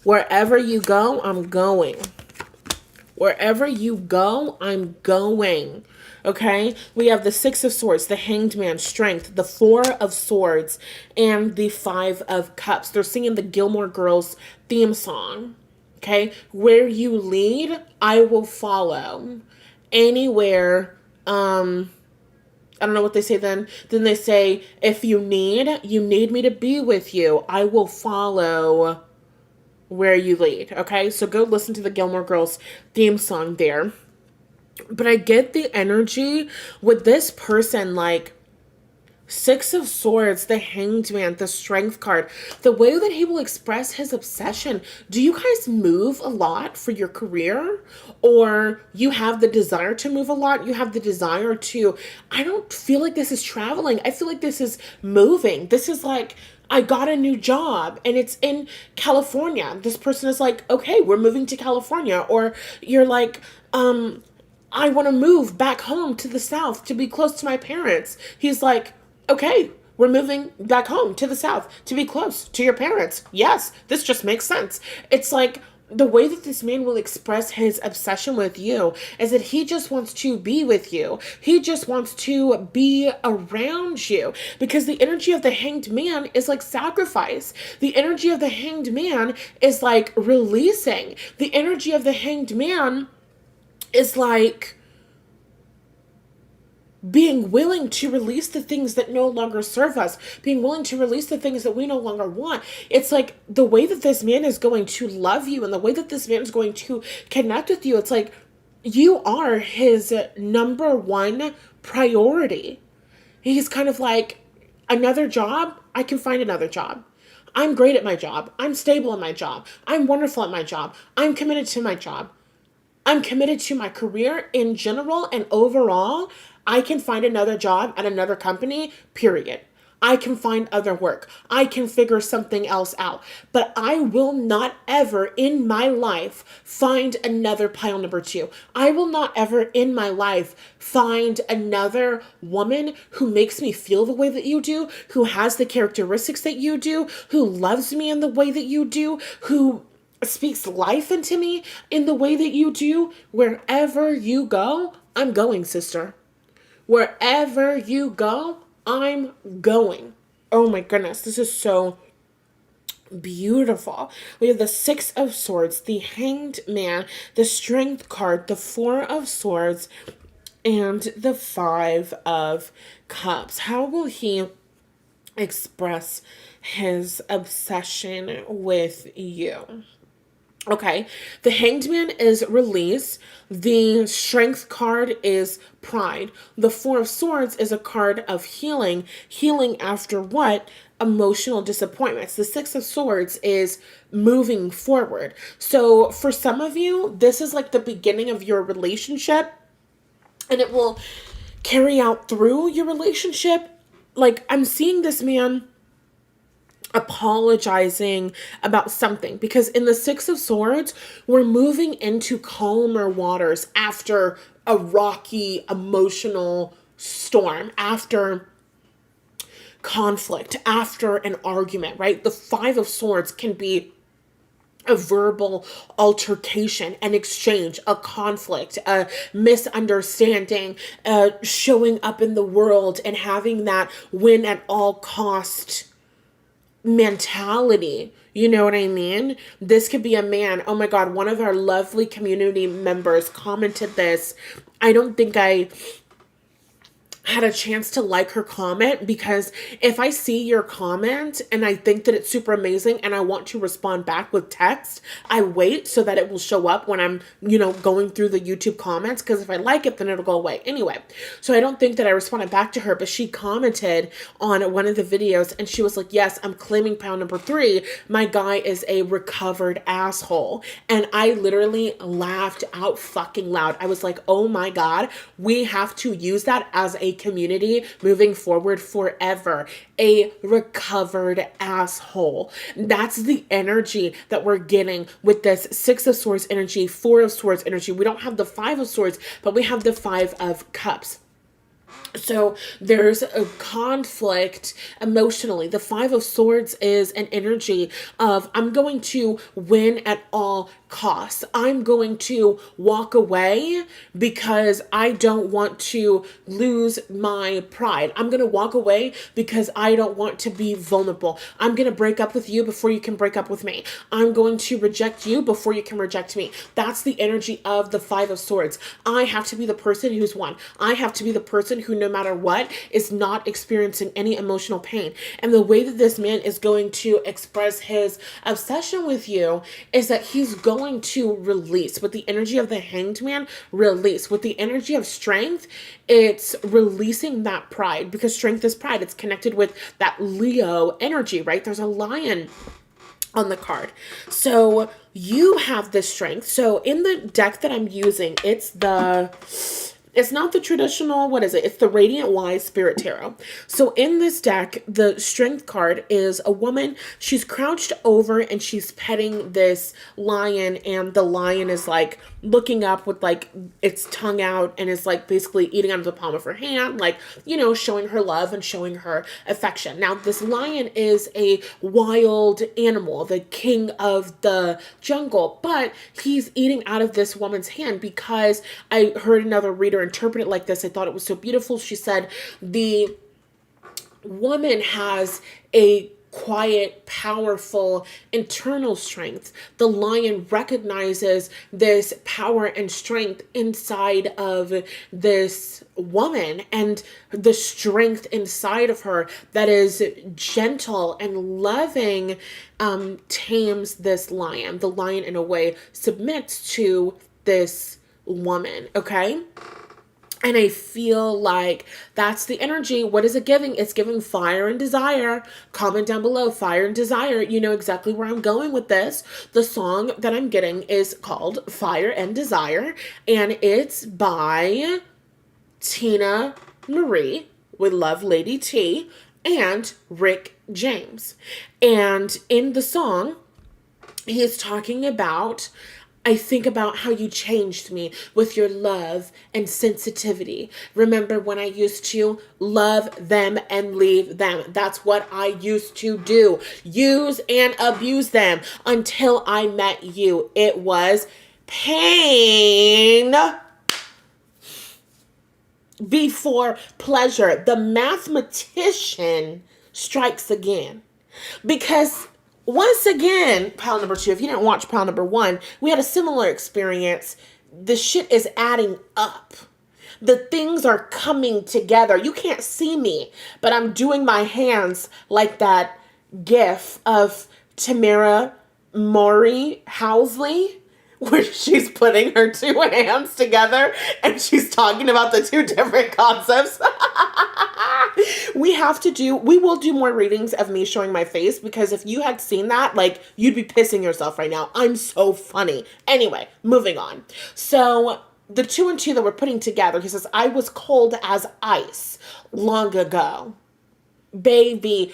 Wherever you go, I'm going. Wherever you go, I'm going. Okay, we have the 6 of Swords, the Hanged Man, Strength, the 4 of Swords, and the 5 of Cups. They're singing the Gilmore Girls theme song. Okay, where you lead, I will follow. Anywhere, I don't know what they say then. Then they say, if you need me to be with you, I will follow where you lead. Okay, so go listen to the Gilmore Girls theme song there. But I get the energy with this person, like, Six of Swords, the Hanged Man, the Strength card, the way that he will express his obsession. Do you guys move a lot for your career? Or you have the desire to move a lot? You have the desire to, I don't feel like this is traveling. I feel like this is moving. This is like, I got a new job and it's in California. This person is like, okay, we're moving to California. Or you're like, I want to move back home to the South to be close to my parents. He's like, okay, we're moving back home to the South to be close to your parents. Yes, this just makes sense. It's like the way that this man will express his obsession with you is that he just wants to be with you. He just wants to be around you because the energy of the Hanged Man is like sacrifice. The energy of the Hanged Man is like releasing. The energy of the Hanged Man is like being willing to release the things that no longer serve us, being willing to release the things that we no longer want. It's like the way that this man is going to love you and the way that this man is going to connect with you. It's like you are his number one priority. He's kind of like, another job, I can find another job. I'm great at my job. I'm stable in my job. I'm wonderful at my job. I'm committed to my job. I'm committed to my career in general and overall. I can find another job at another company, period. I can find other work. I can figure something else out. But I will not ever in my life find another pile number two. I will not ever in my life find another woman who makes me feel the way that you do, who has the characteristics that you do, who loves me in the way that you do, who speaks life into me in the way that you do. Wherever you go, I'm going, sister. Wherever you go, I'm going. Oh my goodness, this is so beautiful. We have the Six of Swords, the Hanged Man, the Strength card, the Four of Swords, and the Five of Cups. How will he express his obsession with you? Okay, the Hanged Man is release. The Strength card is pride. The Four of Swords is a card of healing. Healing after what? Emotional disappointments. The Six of Swords is moving forward. So for some of you, this is like the beginning of your relationship and it will carry out through your relationship. Like I'm seeing this man apologizing about something because in the Six of Swords, we're moving into calmer waters after a rocky emotional storm, after conflict, after an argument, right? The Five of Swords can be a verbal altercation, an exchange, a conflict, a misunderstanding, showing up in the world and having that win at all cost mentality. You know what I mean? This could be a man. Oh my God, one of our lovely community members commented this. I don't think I had a chance to like her comment because if I see your comment and I think that it's super amazing and I want to respond back with text, I wait so that it will show up when I'm, going through the YouTube comments, because if I like it, then it'll go away. Anyway, so I don't think that I responded back to her, but she commented on one of the videos and she was like, yes, I'm claiming pound number 3. My guy is a recovered asshole. And I literally laughed out fucking loud. I was like, oh my God, we have to use that as a community moving forward forever. A recovered asshole. That's the energy that we're getting with this Six of Swords energy, Four of Swords energy. We don't have the Five of Swords, but we have the Five of Cups. So there's a conflict emotionally. The Five of Swords is an energy of I'm going to win at all costs. I'm going to walk away because I don't want to lose my pride. I'm going to walk away because I don't want to be vulnerable. I'm going to break up with you before you can break up with me. I'm going to reject you before you can reject me. That's the energy of the Five of Swords. I have to be the person who's won. I have to be the person who, no matter what, is not experiencing any emotional pain. And the way that this man is going to express his obsession with you is that he's going going to release. With the energy of the Hanged Man, release. With the energy of strength, it's releasing that pride, because strength is pride. It's connected with that Leo energy, right? There's a lion on the card. So you have this strength. So in the deck that I'm using, it's not the traditional, what is it? It's the Radiant Wise Spirit Tarot. So in this deck, the strength card is a woman. She's crouched over and she's petting this lion, and the lion is like looking up with like its tongue out and is like basically eating out of the palm of her hand, like, you know, showing her love and showing her affection. Now, this lion is a wild animal, the king of the jungle, but he's eating out of this woman's hand because I heard another reader interpret it like this. I thought it was so beautiful. She said the woman has a quiet, powerful internal strength. The lion recognizes this power and strength inside of this woman, and the strength inside of her that is gentle and loving tames this lion. The lion, in a way, submits to this woman, okay? And I feel like that's the energy. What is it giving? It's giving fire and desire. Comment down below, fire and desire. You know exactly where I'm going with this. The song that I'm getting is called Fire and Desire, and it's by Tina Marie with Love Lady T and Rick James. And in the song, he is talking about, I think about how you changed me with your love and sensitivity. Remember when I used to love them and leave them? That's what I used to do. Use and abuse them until I met you. It was pain before pleasure. The mathematician strikes again. Because once again, pile number 2, if you didn't watch pile number 1, we had a similar experience. The shit is adding up. The things are coming together. You can't see me, but I'm doing my hands like that gif of Tamara Maury Housley, where she's putting her 2 hands together and she's talking about the 2 different concepts. We will do more readings of me showing my face, because if you had seen that, like, you'd be pissing yourself right now. I'm so funny. Anyway, moving on. So the 2 and 2 that we're putting together, he says, I was cold as ice long ago. Baby.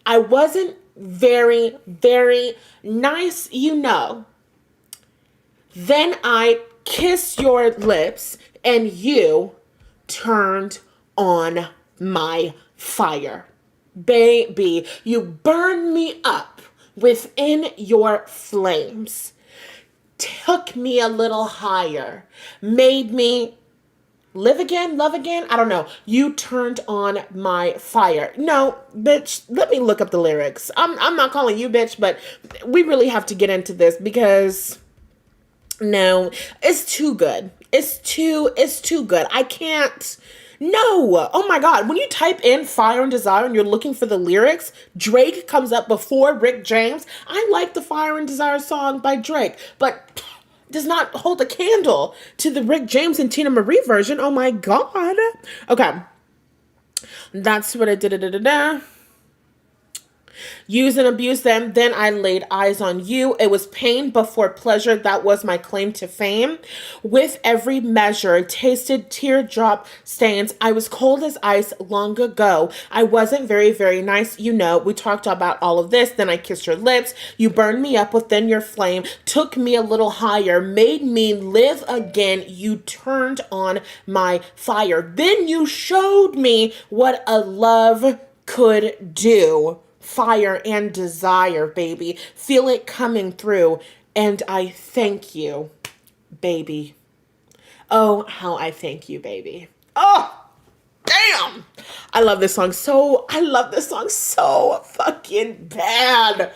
I wasn't very, very nice, you know. Then I kissed your lips and you turned on my fire. Baby, you burned me up within your flames, took me a little higher, made me live again, love again. I don't know. You turned on my fire. No, bitch, let me look up the lyrics. I'm not calling you bitch, but we really have to get into this, because no, it's too good. It's too good. I can't. No. Oh my God. When you type in Fire and Desire and you're looking for the lyrics, Drake comes up before Rick James. I like the Fire and Desire song by Drake, but does not hold a candle to the Rick James and Tina Marie version. Oh my God. Okay. That's what I did. Use and abuse them. Then I laid eyes on you. It was pain before pleasure. That was my claim to fame. With every measure, tasted teardrop stains. I was cold as ice long ago. I wasn't very, very nice. You know, we talked about all of this. Then I kissed your lips. You burned me up within your flame. Took me a little higher. Made me live again. You turned on my fire. Then you showed me what a love could do. Fire and desire, baby. Feel it coming through. And I thank you, baby. Oh, how I thank you, baby. Oh, damn. I love this song so fucking bad.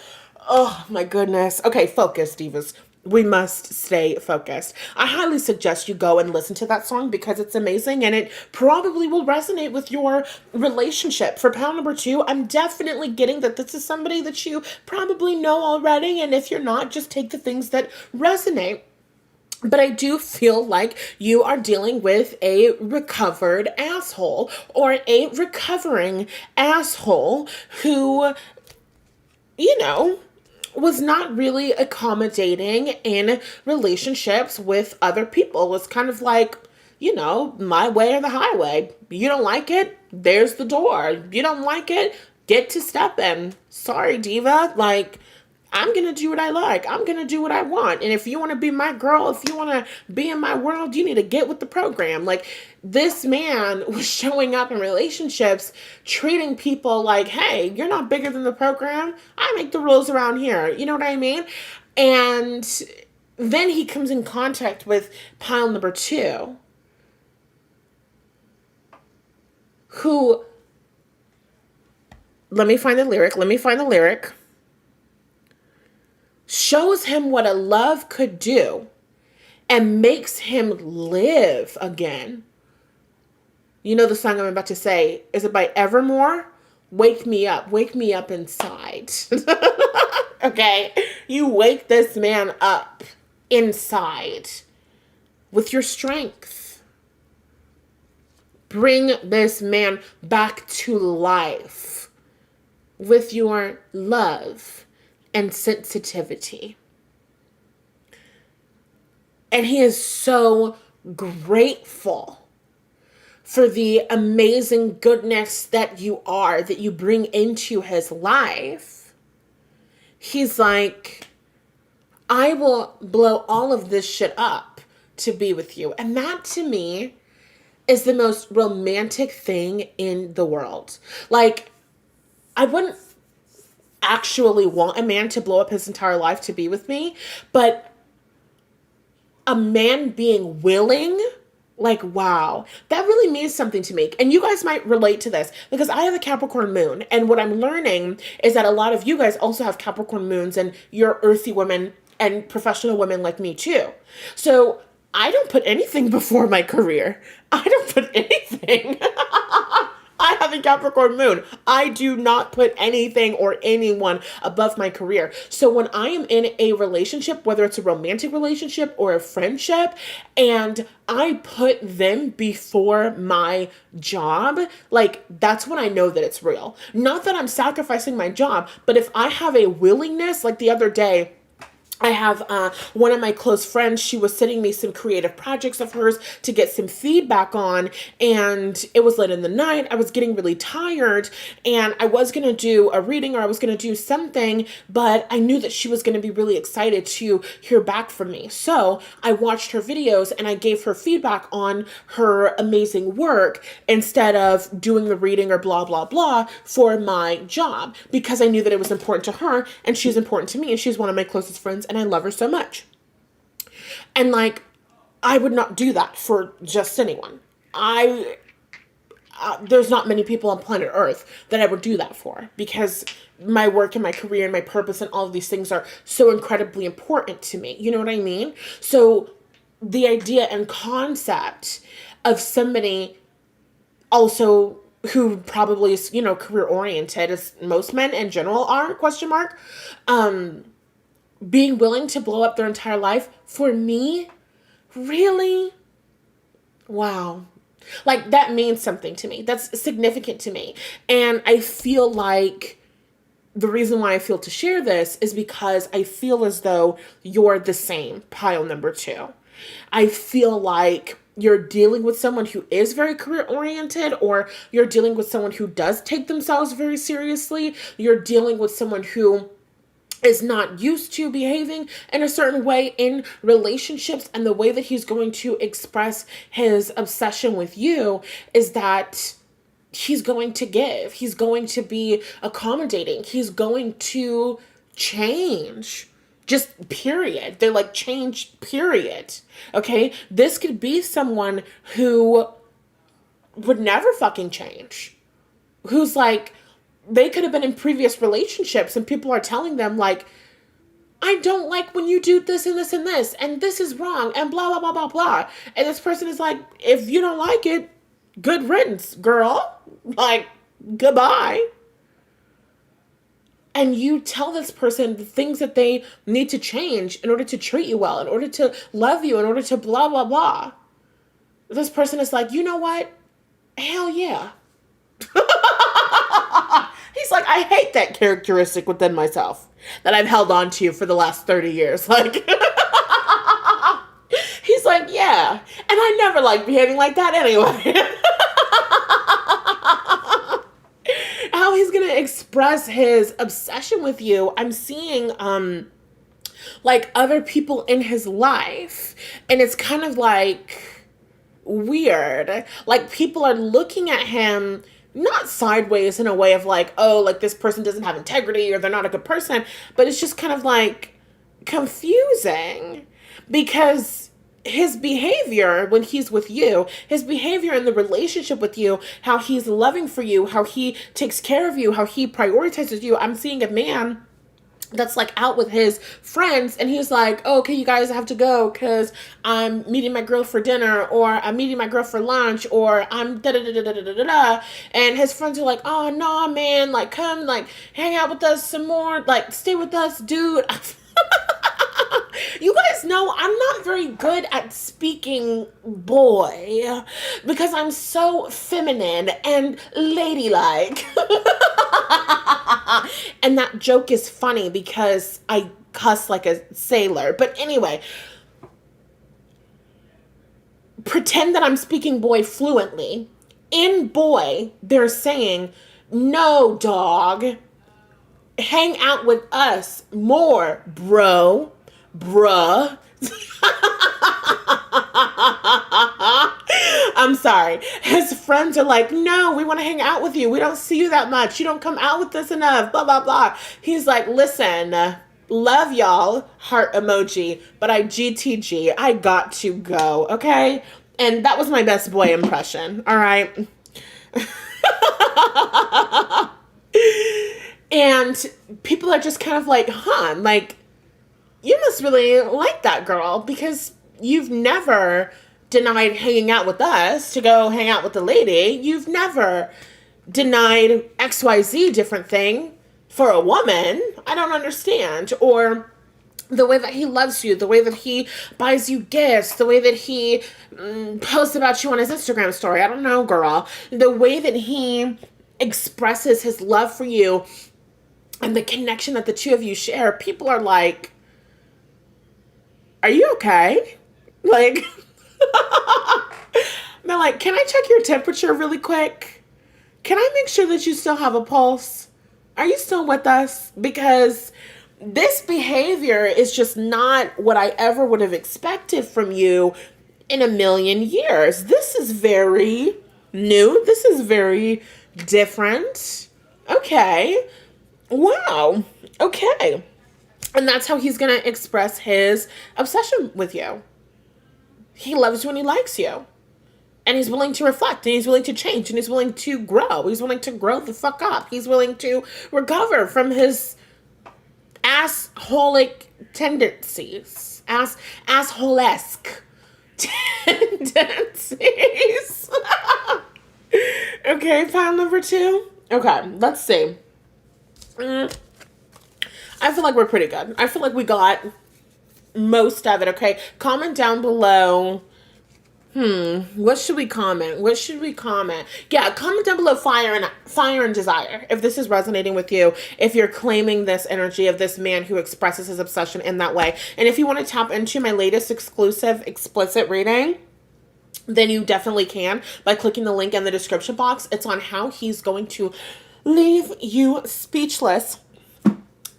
Oh, my goodness. Okay, focus, divas. We must stay focused. I highly suggest you go and listen to that song because it's amazing and it probably will resonate with your relationship. For pile number 2, I'm definitely getting that this is somebody that you probably know already. And if you're not, just take the things that resonate. But I do feel like you are dealing with a recovered asshole or a recovering asshole who, you know, was not really accommodating in relationships with other people. It was kind of like, my way or the highway. You don't like it? There's the door. You don't like it? Get to stepping. Sorry, diva. Like, I'm going to do what I like. I'm going to do what I want. And if you want to be my girl, if you want to be in my world, you need to get with the program. Like, this man was showing up in relationships, treating people like, hey, you're not bigger than the program. I make the rules around here. You know what I mean? And then he comes in contact with pile number 2, who, let me find the lyric. Shows him what a love could do and makes him live again. You know the song I'm about to say. Is it by Evermore? Wake me up inside. Okay? You wake this man up inside with your strength. Bring this man back to life with your love and sensitivity. And he is so grateful for the amazing goodness that you are, that you bring into his life. He's like, I will blow all of this shit up to be with you. And that, to me, is the most romantic thing in the world. Like, I wouldn't actually want a man to blow up his entire life to be with me, but a man being willing, like, wow, that really means something to me. And you guys might relate to this because I have a Capricorn moon. And what I'm learning is that a lot of you guys also have Capricorn moons and you're earthy women and professional women like me too. So I don't put anything before my career. I don't put anything. I have a Capricorn moon. I do not put anything or anyone above my career. So when I am in a relationship, whether it's a romantic relationship or a friendship, and I put them before my job, like, that's when I know that it's real. Not that I'm sacrificing my job, but if I have a willingness, like the other day, I have one of my close friends, she was sending me some creative projects of hers to get some feedback on, and it was late in the night. I was getting really tired, and I was going to do a reading or I was going to do something, but I knew that she was going to be really excited to hear back from me. So I watched her videos and I gave her feedback on her amazing work instead of doing the reading or blah, blah, blah for my job, because I knew that it was important to her and she's important to me and she's one of my closest friends and I love her so much. And like, I would not do that for just anyone. There's not many people on planet Earth that I would do that for, because my work and my career and my purpose and all of these things are so incredibly important to me. You know what I mean? So the idea and concept of somebody also who probably is, career oriented, as most men in general are, question mark, being willing to blow up their entire life for me, really? Wow. Like, that means something to me. That's significant to me. And I feel like the reason why I feel to share this is because I feel as though you're the same, pile number 2. I feel like you're dealing with someone who is very career oriented, or you're dealing with someone who does take themselves very seriously. You're dealing with someone who is not used to behaving in a certain way in relationships, and the way that he's going to express his obsession with you is that he's going to give. He's going to be accommodating. He's going to change. Just period. They're like, change, period. Okay? This could be someone who would never fucking change. Who's like, they could have been in previous relationships and people are telling them like, I don't like when you do this and this and this, and this is wrong, and blah, blah, blah, blah, blah. And this person is like, if you don't like it, good riddance, girl. Like, goodbye. And you tell this person the things that they need to change in order to treat you well, in order to love you, in order to blah, blah, blah. This person is like, you know what? Hell yeah. He's like, I hate that characteristic within myself that I've held on to for the last 30 years. Like, he's like, yeah. And I never liked behaving like that anyway. How he's going to express his obsession with you. I'm seeing, like, other people in his life. And it's kind of like weird. Like, people are looking at him not sideways in a way of like, oh, like this person doesn't have integrity or they're not a good person, but it's just kind of like confusing because his behavior when he's with you, his behavior in the relationship with you, how he's loving for you, how he takes care of you, how he prioritizes you. I'm seeing a man that's like out with his friends and he's like, oh, okay, you guys have to go because I'm meeting my girl for dinner, or I'm meeting my girl for lunch, or I'm da da da da da da da da. And his friends are like, oh no, man, like come like hang out with us some more, like stay with us, dude. You guys know I'm not very good at speaking boy because I'm so feminine and ladylike. And that joke is funny because I cuss like a sailor. But anyway, pretend that I'm speaking boy fluently. In boy, they're saying, no, dog, hang out with us more, bro. Bruh. I'm sorry. His friends are like, no, we want to hang out with you. We don't see you that much. You don't come out with us enough. Blah, blah, blah. He's like, listen, love y'all. Heart emoji. But I GTG. I got to go. Okay? And that was my best boy impression. All right? And people are just kind of like, huh, like, you must really like that girl because you've never denied hanging out with us to go hang out with the lady. You've never denied XYZ different thing for a woman. I don't understand. Or the way that he loves you, the way that he buys you gifts, the way that he posts about you on his Instagram story. I don't know, girl. The way that he expresses his love for you and the connection that the two of you share. People are like, are you okay? Like, they're like, can I check your temperature really quick? Can I make sure that you still have a pulse? Are you still with us? Because this behavior is just not what I ever would have expected from you in a million years. This is very new. This is very different. Okay. Wow. Okay. And that's how he's going to express his obsession with you. He loves you and he likes you. And he's willing to reflect, and he's willing to change, and he's willing to grow. He's willing to grow the fuck up. He's willing to recover from his assholic tendencies. Assholesque tendencies. Okay, file number 2. Okay, let's see. I feel like we're pretty good. I feel like we got most of it, okay? Comment down below. What should we comment? What should we comment? Yeah, comment down below fire and desire. If this is resonating with you, if you're claiming this energy of this man who expresses his obsession in that way. And if you want to tap into my latest exclusive explicit reading, then you definitely can by clicking the link in the description box. It's on how he's going to leave you speechless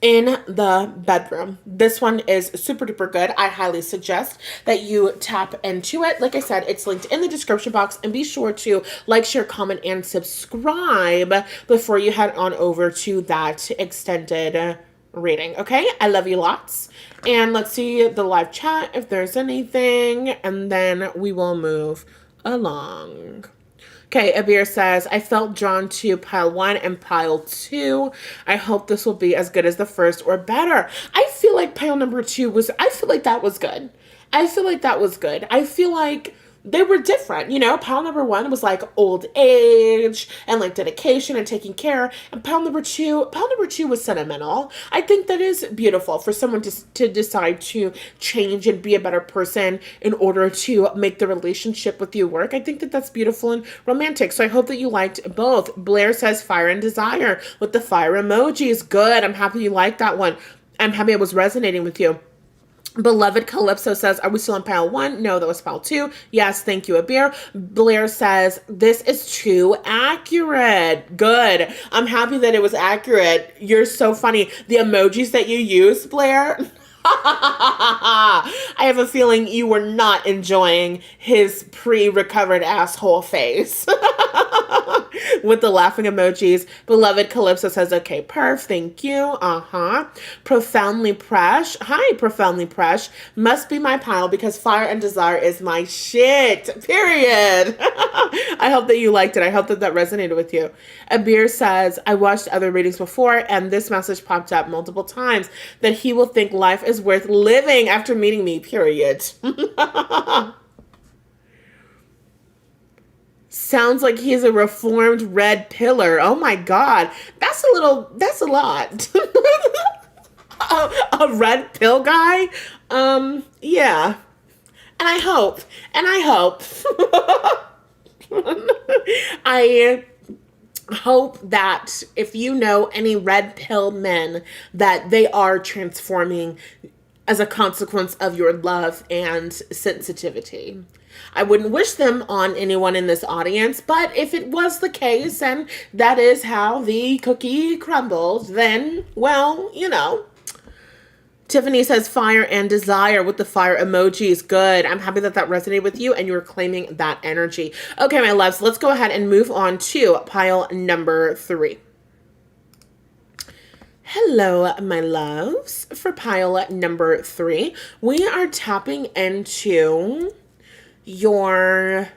in the bedroom. This one is super duper good. I highly suggest that you tap into it. Like I said, it's linked in the description box, and be sure to like, share, comment, and subscribe before you head on over to that extended reading. Okay, I love you lots, and let's see the live chat if there's anything, and then we will move along. Okay, Abir says, I felt drawn to pile one and pile two. I hope this will be as good as the first or better. I feel like pile number two I feel like that was good. I feel like that was good. I feel like they were different. You know, pile number one was like old age and like dedication and taking care. And pile number two was sentimental. I think that is beautiful for someone to decide to change and be a better person in order to make the relationship with you work. I think that that's beautiful and romantic. So I hope that you liked both. Blair says fire and desire with the fire emojis. Good. I'm happy you liked that one. I'm happy it was resonating with you. Beloved Calypso says, are we still on pile one? No, that was pile two. Yes, thank you, Abir. Blair says, this is too accurate. Good. I'm happy that it was accurate. You're so funny. The emojis that you use, Blair, I have a feeling you were not enjoying his pre-recovered asshole face. With the laughing emojis. Beloved Calypso says, okay, perf, thank you. Profoundly Presh. Hi, Profoundly Presh. Must be my pile because fire and desire is my shit. Period. I hope that you liked it. I hope that that resonated with you. Abir says, I watched other readings before and this message popped up multiple times that he will think life is worth living after meeting me, period. Sounds like he's a reformed red pillar. Oh my God. That's a lot. A red pill guy? Yeah. And I hope, I hope that if you know any red pill men, that they are transforming as a consequence of your love and sensitivity. I wouldn't wish them on anyone in this audience, but if it was the case and that is how the cookie crumbles, then, well, you know. Tiffany says fire and desire with the fire emojis. Good. I'm happy that that resonated with you and you're claiming that energy. Okay, my loves, let's go ahead and move on to pile number 3. Hello, my loves. For pile number 3, we are tapping into your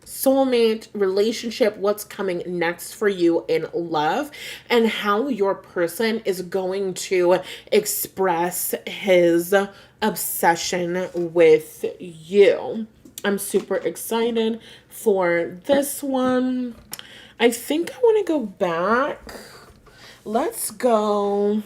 soulmate relationship, what's coming next for you in love, and how your person is going to express his obsession with you. I'm super excited for this one. I think I want to go back. Let's go.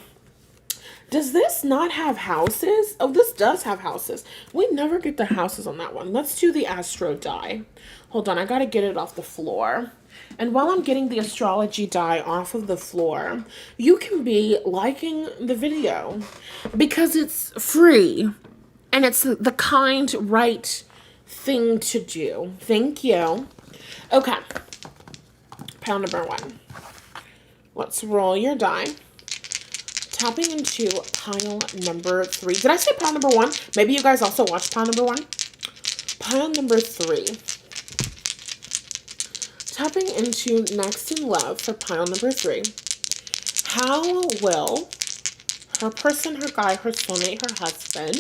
Does this not have houses? Oh, this does have houses. We never get the houses on that one. Let's do the astro die. Hold on, I gotta get it off the floor. And while I'm getting the astrology die off of the floor, you can be liking the video because it's free and it's the kind, right thing to do. Thank you. Okay, pile number 1. Let's roll your die. Tapping into pile number 3. Did I say pile number 1? Maybe you guys also watched pile number 1. Pile number 3. Tapping into next in love for pile number 3. How will her person, her guy, her soulmate, her husband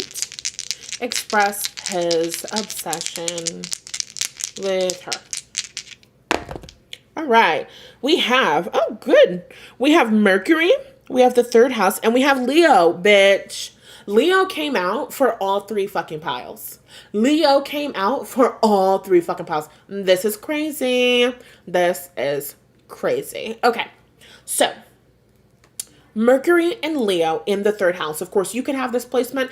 express his obsession with her? All right. We have, oh, good. We have Mercury. We have the 3rd house, and we have Leo, bitch. Leo came out for all 3 fucking piles. Leo came out for all 3 fucking piles. This is crazy. This is crazy. Okay, so Mercury and Leo in the 3rd house. Of course, you can have this placement.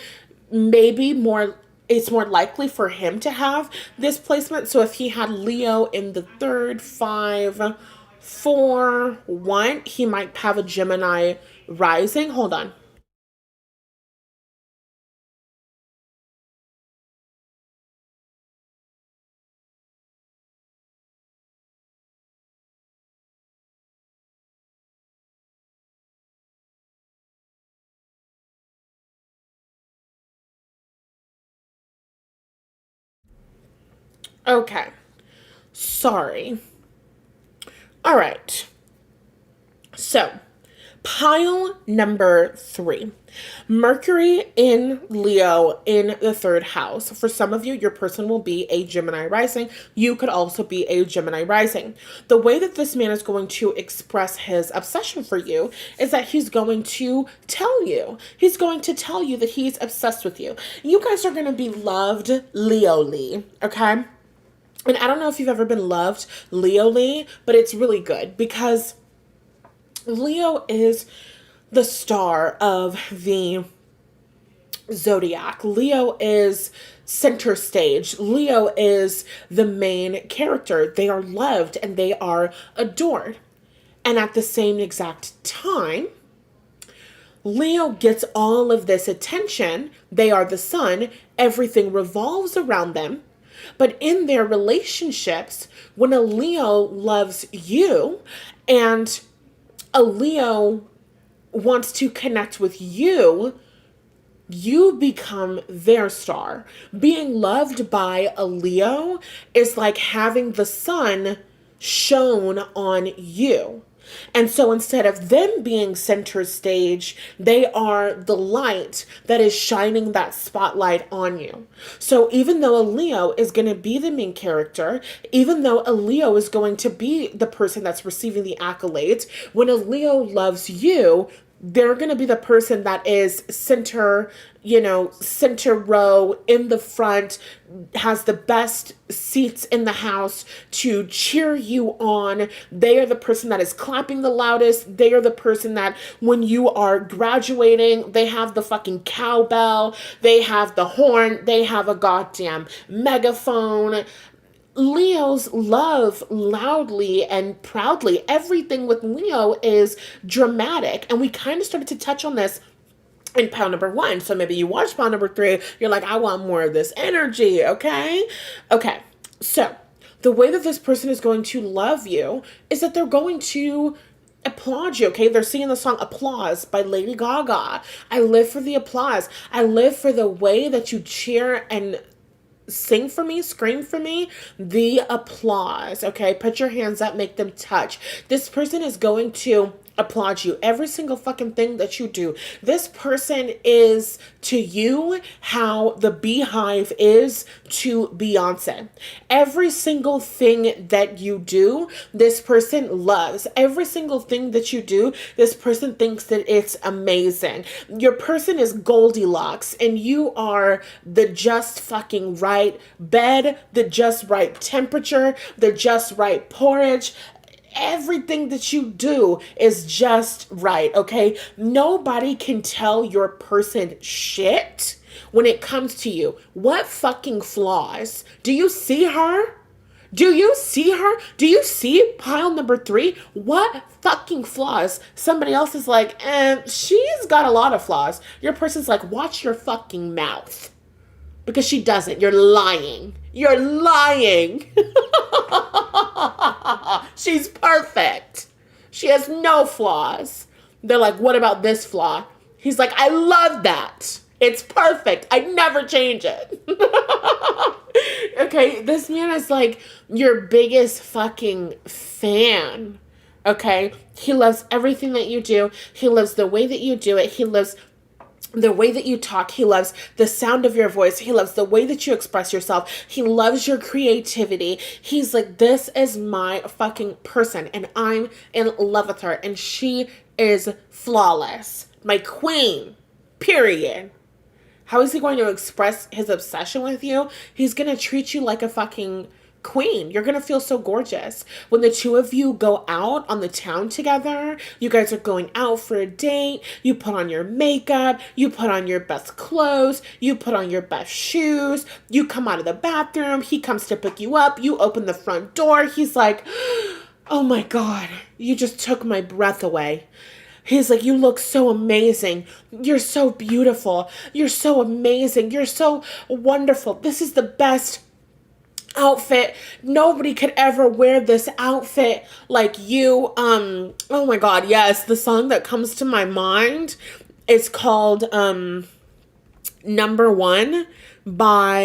Maybe more, it's more likely for him to have this placement. So if he had Leo in the 3rd, 5, 4, 1, he might have a Gemini rising. Hold on. Okay. Sorry. All right. So, Pile number 3. Mercury in Leo in the 3rd house. For some of you, your person will be a Gemini rising. You could also be a Gemini rising. The way that this man is going to express his obsession for you is that he's going to tell you. He's going to tell you that he's obsessed with you. You guys are going to be loved Leo-ly, okay? And I don't know if you've ever been loved Leo-ly, but it's really good because Leo is the star of the zodiac. Leo is center stage. Leo is the main character. They are loved and they are adored. And at the same exact time, Leo gets all of this attention. They are the sun. Everything revolves around them. But in their relationships, when a Leo loves you and a Leo wants to connect with you, you become their star. Being loved by a Leo is like having the sun shone on you. And so instead of them being center stage, they are the light that is shining that spotlight on you. So even though a Leo is going to be the main character, even though a Leo is going to be the person that's receiving the accolades, when a Leo loves you, they're going to be the person that is center, center row in the front, has the best seats in the house to cheer you on. They are the person that is clapping the loudest. They are the person that when you are graduating, they have the fucking cowbell, they have the horn, they have a goddamn megaphone. Leos love loudly and proudly. Everything with Leo is dramatic. And we kind of started to touch on this in pile number 1. So maybe you watch pile number 3. You're like, I want more of this energy. Okay. So the way that this person is going to love you is that they're going to applaud you. Okay. They're singing the song Applause by Lady Gaga. I live for the applause. I live for the way that you cheer and sing for me, scream for me, the applause. Okay, put your hands up, make them touch. This person is going to applaud you every single fucking thing that you do. This person is to you how the Beehive is to Beyonce. Every single thing that you do, this person loves. Every single thing that you do, this person thinks that it's amazing. Your person is Goldilocks and you are the just fucking right bed, the just right temperature, the just right porridge. Everything that you do is just right, okay? Nobody can tell your person shit when it comes to you. What fucking flaws? Do you see her? Do you see her? Do you see pile number 3? What fucking flaws? Somebody else is like, she's got a lot of flaws. Your person's like, watch your fucking mouth. Because she doesn't. You're lying. You're lying. She's perfect. She has no flaws. They're like, what about this flaw? He's like, I love that. It's perfect. I never change it. Okay, this man is like your biggest fucking fan. Okay, he loves everything that you do. He loves the way that you do it. He loves the way that you talk. He loves the sound of your voice. He loves the way that you express yourself. He loves your creativity. He's like, this is my fucking person and I'm in love with her and she is flawless. My queen, period. How is he going to express his obsession with you? He's going to treat you like a fucking queen. You're gonna feel so gorgeous when the two of you go out on the town together. You guys are going out for a date. You put on your makeup, you put on your best clothes, you put on your best shoes, you come out of the bathroom, he comes to pick you up, you open the front door. He's like, oh my God, you just took my breath away. He's like, you look so amazing. You're so beautiful. You're so amazing. You're so wonderful. This is the best outfit. Nobody could ever wear this outfit like you. Oh my God, yes. The song that comes to my mind is called Number One by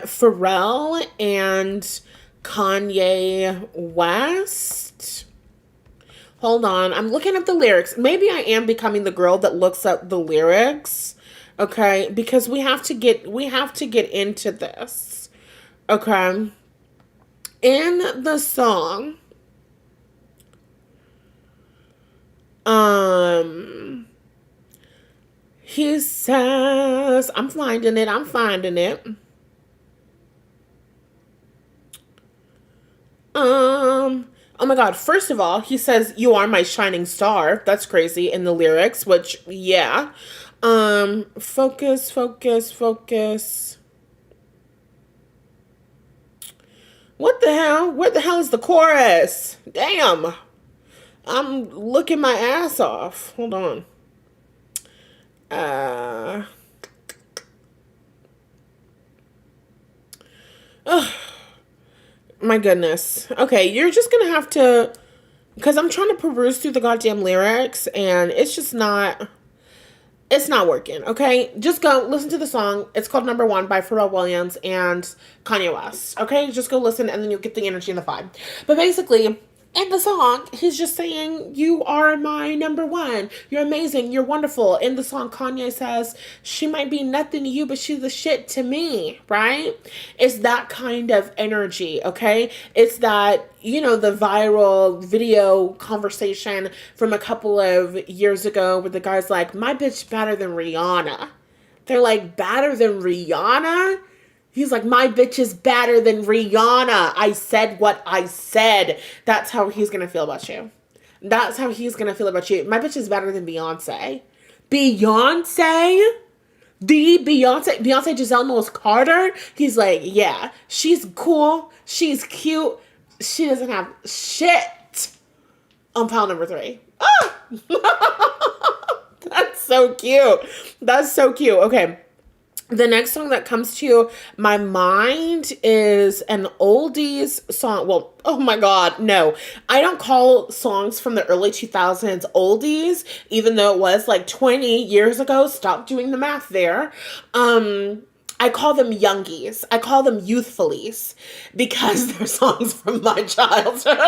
Pharrell and Kanye West. Hold on. I'm looking at the lyrics. Maybe I am becoming the girl that looks up the lyrics. Okay? Because we have to get into this. Okay? In the song, um he says, I'm finding it. Oh my god, first of all, he says, "You are my shining star." That's crazy in the lyrics, which, yeah. Focus, focus, focus. What the hell? What the hell is the chorus? Damn. I'm looking my ass off. Hold on. Uh, oh, my goodness. Okay, you're just gonna have to, because I'm trying to peruse through the goddamn lyrics, and it's not working, okay? Just go listen to the song. It's called Number One by Pharrell Williams and Kanye West, okay? Just go listen, and then you'll get the energy and the vibe. But basically, in the song, he's just saying, "You are my number one. You're amazing. You're wonderful." In the song, Kanye says, "She might be nothing to you, but she's the shit to me," right? It's that kind of energy, okay? It's that, the viral video conversation from a couple of years ago where the guy's like, "My bitch better than Rihanna." They're like, "Better than Rihanna?" He's like, "My bitch is better than Rihanna. I said what I said." That's how he's going to feel about you. That's how he's going to feel about you. "My bitch is better than Beyonce." Beyonce? The Beyonce Giselle Knowles Carter? He's like, "Yeah, she's cool. She's cute. She doesn't have shit on pile number 3. Ah! That's so cute. That's so cute. Okay. The next song that comes to my mind is an oldies song. Well, oh my God, no. I don't call songs from the early 2000s oldies, even though it was like 20 years ago. Stop doing the math there. I call them youngies. I call them youthfulies because they're songs from my childhood.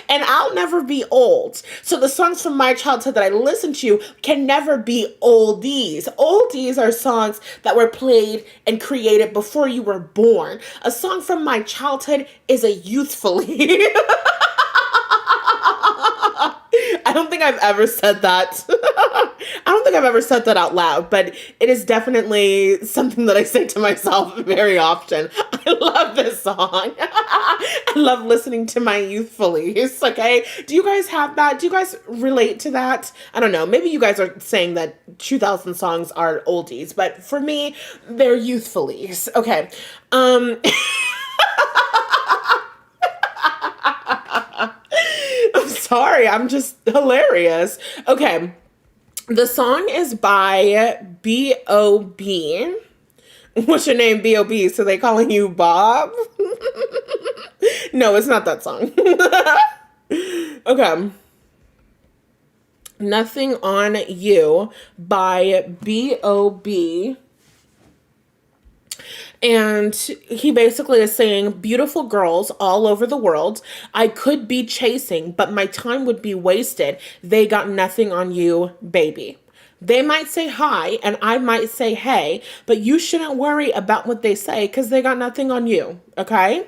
And I'll never be old. So the songs from my childhood that I listen to can never be oldies. Oldies are songs that were played and created before you were born. A song from my childhood is a youthfully. I don't think I've ever said that. I don't think I've ever said that out loud, but it is definitely something that I say to myself very often. I love this song. I love listening to my youthfulies, okay? Do you guys have that? Do you guys relate to that? I don't know. Maybe you guys are saying that 2000 songs are oldies, but for me, they're youthfulies. Okay. I'm sorry, I'm just hilarious. Okay, the song is by B.O.B. What's your name, B.O.B.? So they calling you Bob? No, it's not that song. Okay. Nothing on You by B.O.B. And he basically is saying, "Beautiful girls all over the world I could be chasing, but my time would be wasted. They got nothing on you, baby. They might say hi and I might say hey, but you shouldn't worry about what they say because they got nothing on you." Okay?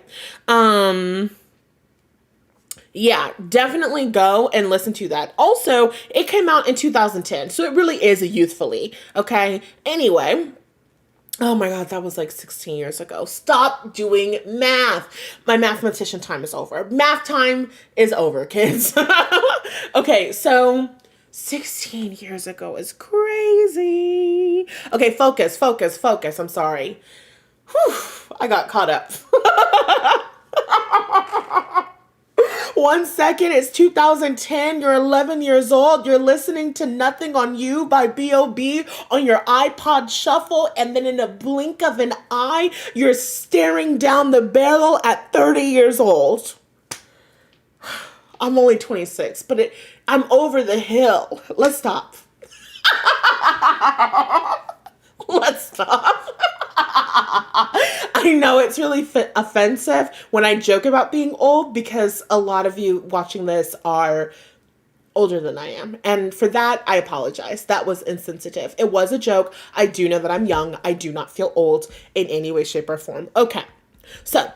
Yeah, definitely go and listen to that. Also, it came out in 2010, so it really is a youthfully. Okay? Anyway, oh my God, that was like 16 years ago. Stop doing math. My mathematician time is over. Math time is over, kids. Okay, so 16 years ago is crazy. Okay, focus, focus, focus. I'm sorry. Whew, I got caught up. 1 second, it's 2010, you're 11 years old, you're listening to Nothing on You by B.O.B. on your iPod shuffle, and then in a blink of an eye, you're staring down the barrel at 30 years old. I'm only 26, but I'm over the hill. Let's stop. Let's stop. I know it's really offensive when I joke about being old because a lot of you watching this are older than I am. And for that, I apologize. That was insensitive. It was a joke. I do know that I'm young. I do not feel old in any way, shape, or form. Okay. So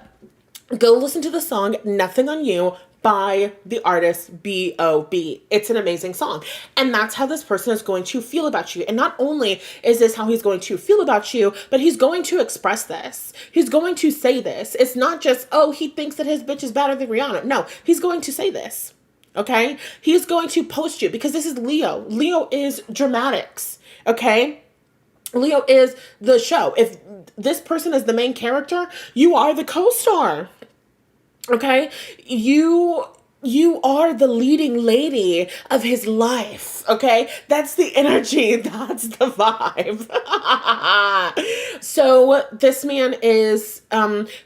go listen to the song Nothing on You by the artist B.O.B. It's an amazing song. And that's how this person is going to feel about you. And not only is this how he's going to feel about you, but he's going to express this. He's going to say this. It's not just, oh, he thinks that his bitch is better than Rihanna. No, he's going to say this. Okay? He's going to post you because this is Leo. Leo is dramatics. Okay? Leo is the show. If this person is the main character, you are the co-star. Okay? You are the leading lady of his life. Okay? That's the energy. That's the vibe. So this man is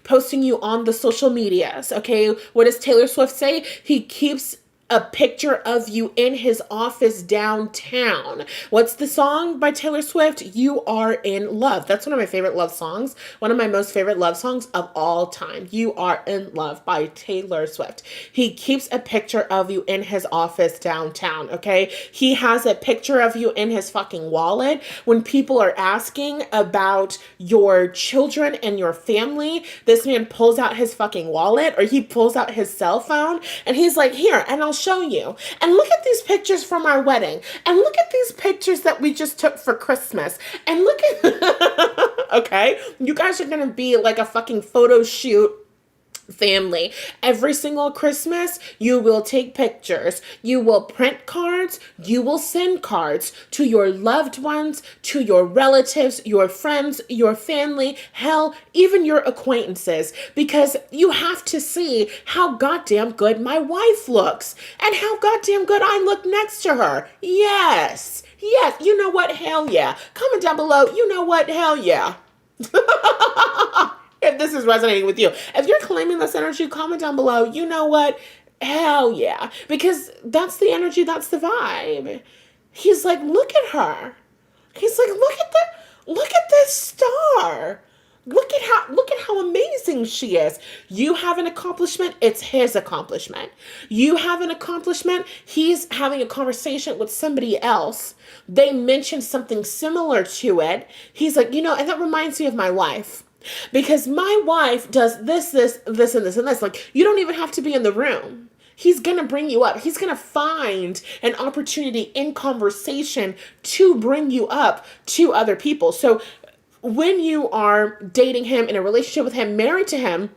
posting you on the social medias. Okay? What does Taylor Swift say? He keeps a picture of you in his office downtown. What's the song by Taylor Swift? You Are in Love. That's one of my favorite love songs. One of my most favorite love songs of all time. You Are in Love by Taylor Swift. He keeps a picture of you in his office downtown, okay? He has a picture of you in his fucking wallet. When people are asking about your children and your family, this man pulls out his fucking wallet or he pulls out his cell phone and he's like, here, and I'll show you. And look at these pictures from our wedding. And look at these pictures that we just took for Christmas. And look at, okay? You guys are going to be like a fucking photo shoot family. Every single Christmas, you will take pictures. You will print cards. You will send cards to your loved ones, to your relatives, your friends, your family, hell, even your acquaintances, because you have to see how goddamn good my wife looks and how goddamn good I look next to her. Yes. Yes. You know what? Hell yeah. Comment down below. You know what? Hell yeah. If this is resonating with you. If you're claiming this energy, comment down below. You know what? Hell yeah. Because that's the energy, that's the vibe. He's like, look at her. He's like, look at this star. Look at how amazing she is. You have an accomplishment, it's his accomplishment. You have an accomplishment, he's having a conversation with somebody else. They mentioned something similar to it. He's like, and that reminds me of my wife. Because my wife does this, and this, and this. Like, you don't even have to be in the room. He's going to bring you up. He's going to find an opportunity in conversation to bring you up to other people. So when you are dating him, in a relationship with him, married to him,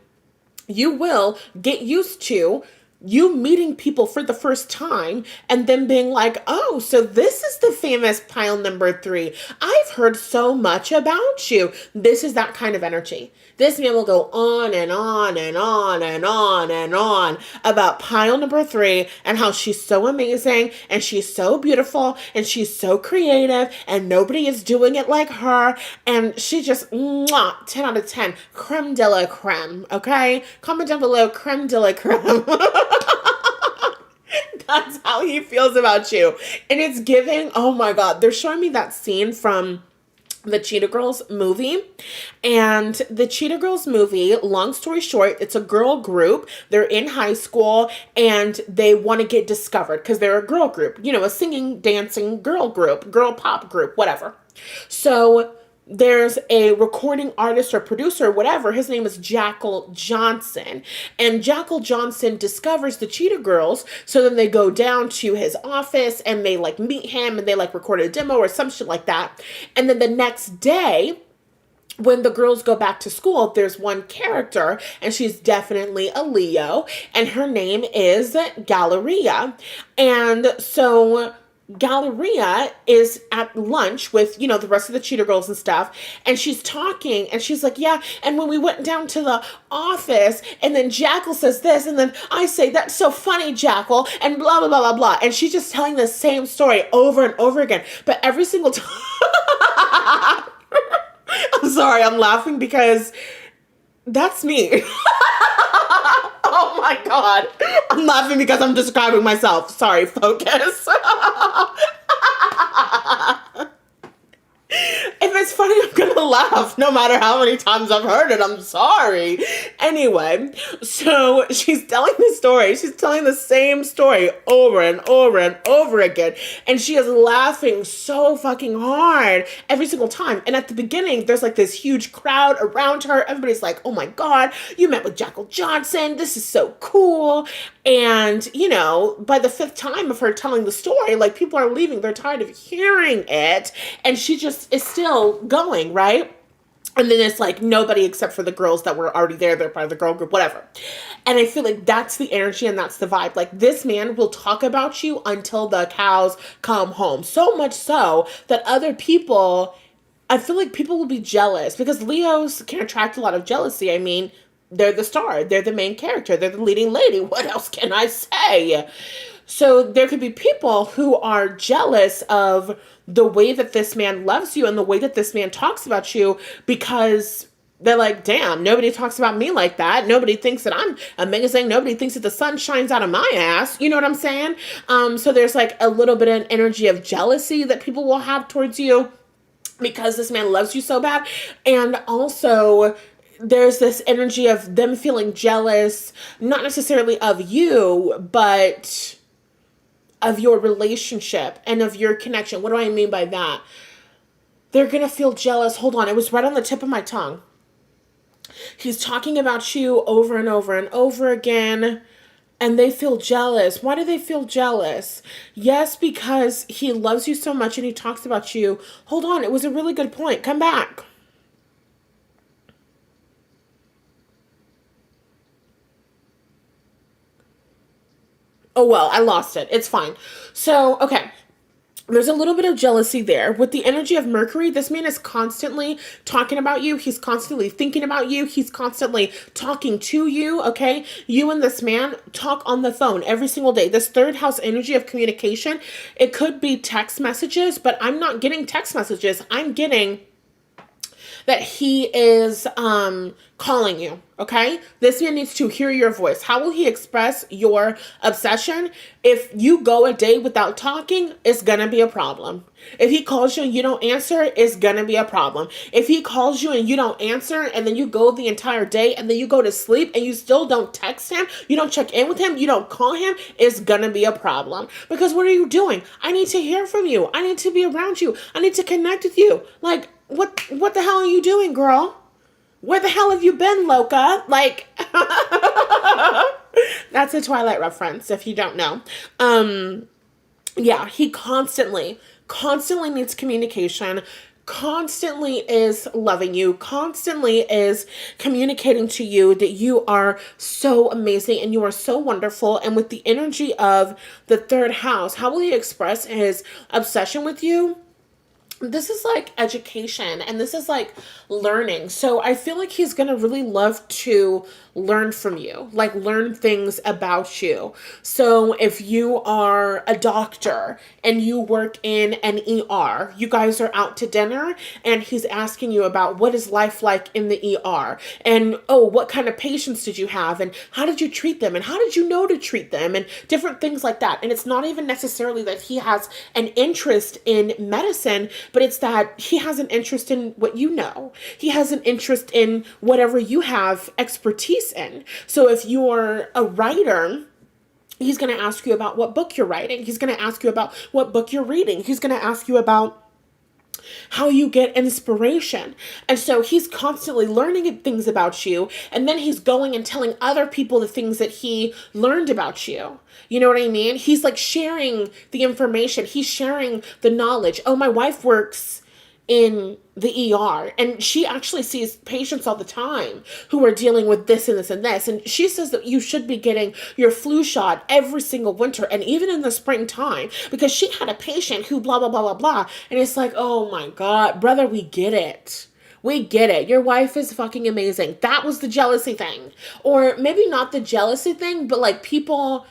you will get used to you meeting people for the first time and then being like, oh, so this is the famous pile number 3. I've heard so much about you. This is that kind of energy. This man will go on and on and on and on and on about pile number 3 and how she's so amazing and she's so beautiful and she's so creative and nobody is doing it like her. And she just, 10 out of 10, creme de la creme, okay? Comment down below, creme de la creme. That's how he feels about you. And it's giving, oh my God, they're showing me that scene from the Cheetah Girls movie. And the Cheetah Girls movie, long story short, it's a girl group. They're in high school and they want to get discovered because they're a girl group, a singing, dancing girl group, girl pop group, whatever. So there's a recording artist or producer, whatever. His name is Jackal Johnson. And Jackal Johnson discovers the Cheetah Girls. So then they go down to his office and they meet him and they record a demo or some shit like that. And then the next day, when the girls go back to school, there's one character and she's definitely a Leo and her name is Galleria. And so Galleria is at lunch with, the rest of the Cheetah Girls and stuff. And she's talking and she's like, yeah. And when we went down to the office and then Jackal says this and then I say, that's so funny, Jackal, and blah, blah, blah, blah, blah. And she's just telling the same story over and over again. But every single time, I'm sorry, I'm laughing because that's me. Oh my God. I'm laughing because I'm describing myself. Sorry, focus. If it's funny, I'm gonna laugh no matter how many times I've heard it. I'm sorry. Anyway, so she's telling the story. She's telling the same story over and over and over again. And she is laughing so fucking hard every single time. And at the beginning, there's like this huge crowd around her. Everybody's like, oh my God, you met with Jackal Johnson. This is so cool. And, you know, by the fifth time of her telling the story, like people are leaving. They're tired of hearing it. And she just is still going, right? And then it's like nobody except for the girls that were already there. They're part of the girl group, whatever. And I feel like that's the energy and that's the vibe. Like this man will talk about you until the cows come home. So much so that other people, I feel like people will be jealous because Leos can attract a lot of jealousy. I mean, they're the star. They're the main character. They're the leading lady. What else can I say? So there could be people who are jealous of the way that this man loves you and the way that this man talks about you because they're like, damn, nobody talks about me like that. Nobody thinks that I'm amazing. Nobody thinks that the sun shines out of my ass. You know what I'm saying? So there's like a little bit of energy of jealousy that people will have towards you because this man loves you so bad. And also there's this energy of them feeling jealous, not necessarily of you, but of your relationship and of your connection. What do I mean by that? They're going to feel jealous. Hold on. It was right on the tip of my tongue. He's talking about you over and over and over again, and they feel jealous. Why do they feel jealous? Yes, because he loves you so much and he talks about you. Hold on. It was a really good point. Come back. Oh, well, I lost it. It's fine. So, okay. There's a little bit of jealousy there. With the energy of Mercury, this man is constantly talking about you. He's constantly thinking about you. He's constantly talking to you, okay? You and this man talk on the phone every single day. This third house energy of communication, it could be text messages, but I'm not getting text messages. I'm getting that he is calling you, okay? This man needs to hear your voice. How will he express your obsession? If you go a day without talking, it's gonna be a problem. If he calls you and you don't answer, it's gonna be a problem. If he calls you and you don't answer and then you go the entire day and then you go to sleep and you still don't text him, you don't check in with him, you don't call him, it's gonna be a problem. Because what are you doing? I need to hear from you. I need to be around you. I need to connect with you. Like, what the hell are you doing, girl? Where the hell have you been, Loca? Like, that's a Twilight reference, if you don't know. Yeah, he constantly needs communication, constantly is loving you, constantly is communicating to you that you are so amazing and you are so wonderful. And with the energy of the third house, how will he express his obsession with you? This is like education and this is like learning. So I feel like he's going to really love to learn from you, like learn things about you. So if you are a doctor and you work in an ER, you guys are out to dinner and he's asking you about what is life like in the ER and, oh, what kind of patients did you have and how did you treat them and how did you know to treat them and different things like that. And it's not even necessarily that he has an interest in medicine, but it's that he has an interest in what you know. He has an interest in whatever you have expertise in. So if you're a writer, he's going to ask you about what book you're writing. He's going to ask you about what book you're reading. He's going to ask you about how you get inspiration. And so he's constantly learning things about you. And then he's going and telling other people the things that he learned about you. You know what I mean? He's like sharing the information. He's sharing the knowledge. Oh, my wife works in the ER and she actually sees patients all the time who are dealing with this and this and this. And she says that you should be getting your flu shot every single winter and even in the springtime because she had a patient who blah, blah, blah, blah, blah. And it's like, oh my God, brother, we get it. We get it. Your wife is fucking amazing. That was the jealousy thing. Or maybe not the jealousy thing, but like people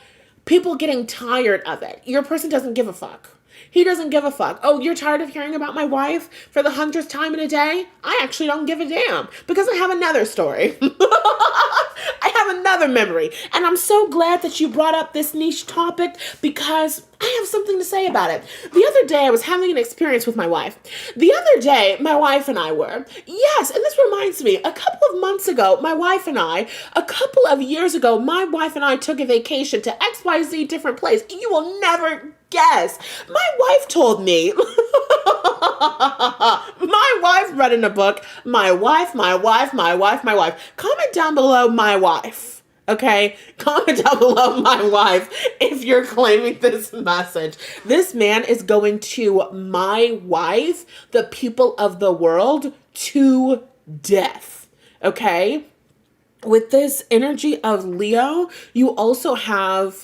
getting tired of it. Your person doesn't give a fuck. He doesn't give a fuck. Oh, you're tired of hearing about my wife for the 100th time in a day? I actually don't give a damn because I have another story. I have another memory. And I'm so glad that you brought up this niche topic because I have something to say about it. The other day, I was having an experience with my wife. The other day, my wife and I were. Yes, and this reminds me, a couple of months ago, a couple of years ago, my wife and I took a vacation to XYZ different place. And you will never guess. My wife told me, my wife read in a book, my wife. Comment down below, my wife. Okay, comment down below, my wife, if you're claiming this message. This man is going to my wife, the people of the world, to death. Okay? With this energy of Leo, you also have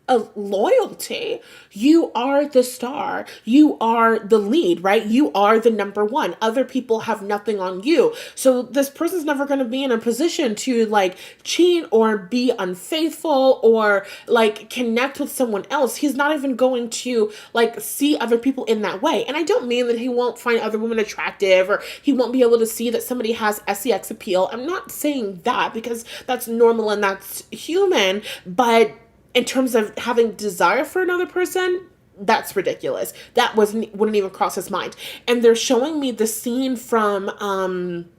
a loyalty. You are the star. You are the lead, right? You are the number one. Other people have nothing on you. So this person's never going to be in a position to like cheat or be unfaithful or like connect with someone else. He's not even going to like see other people in that way. And I don't mean that he won't find other women attractive or he won't be able to see that somebody has sex appeal. I'm not saying that because that's normal and that's human, but in terms of having desire for another person, that's ridiculous. That wouldn't even cross his mind. And they're showing me the scene from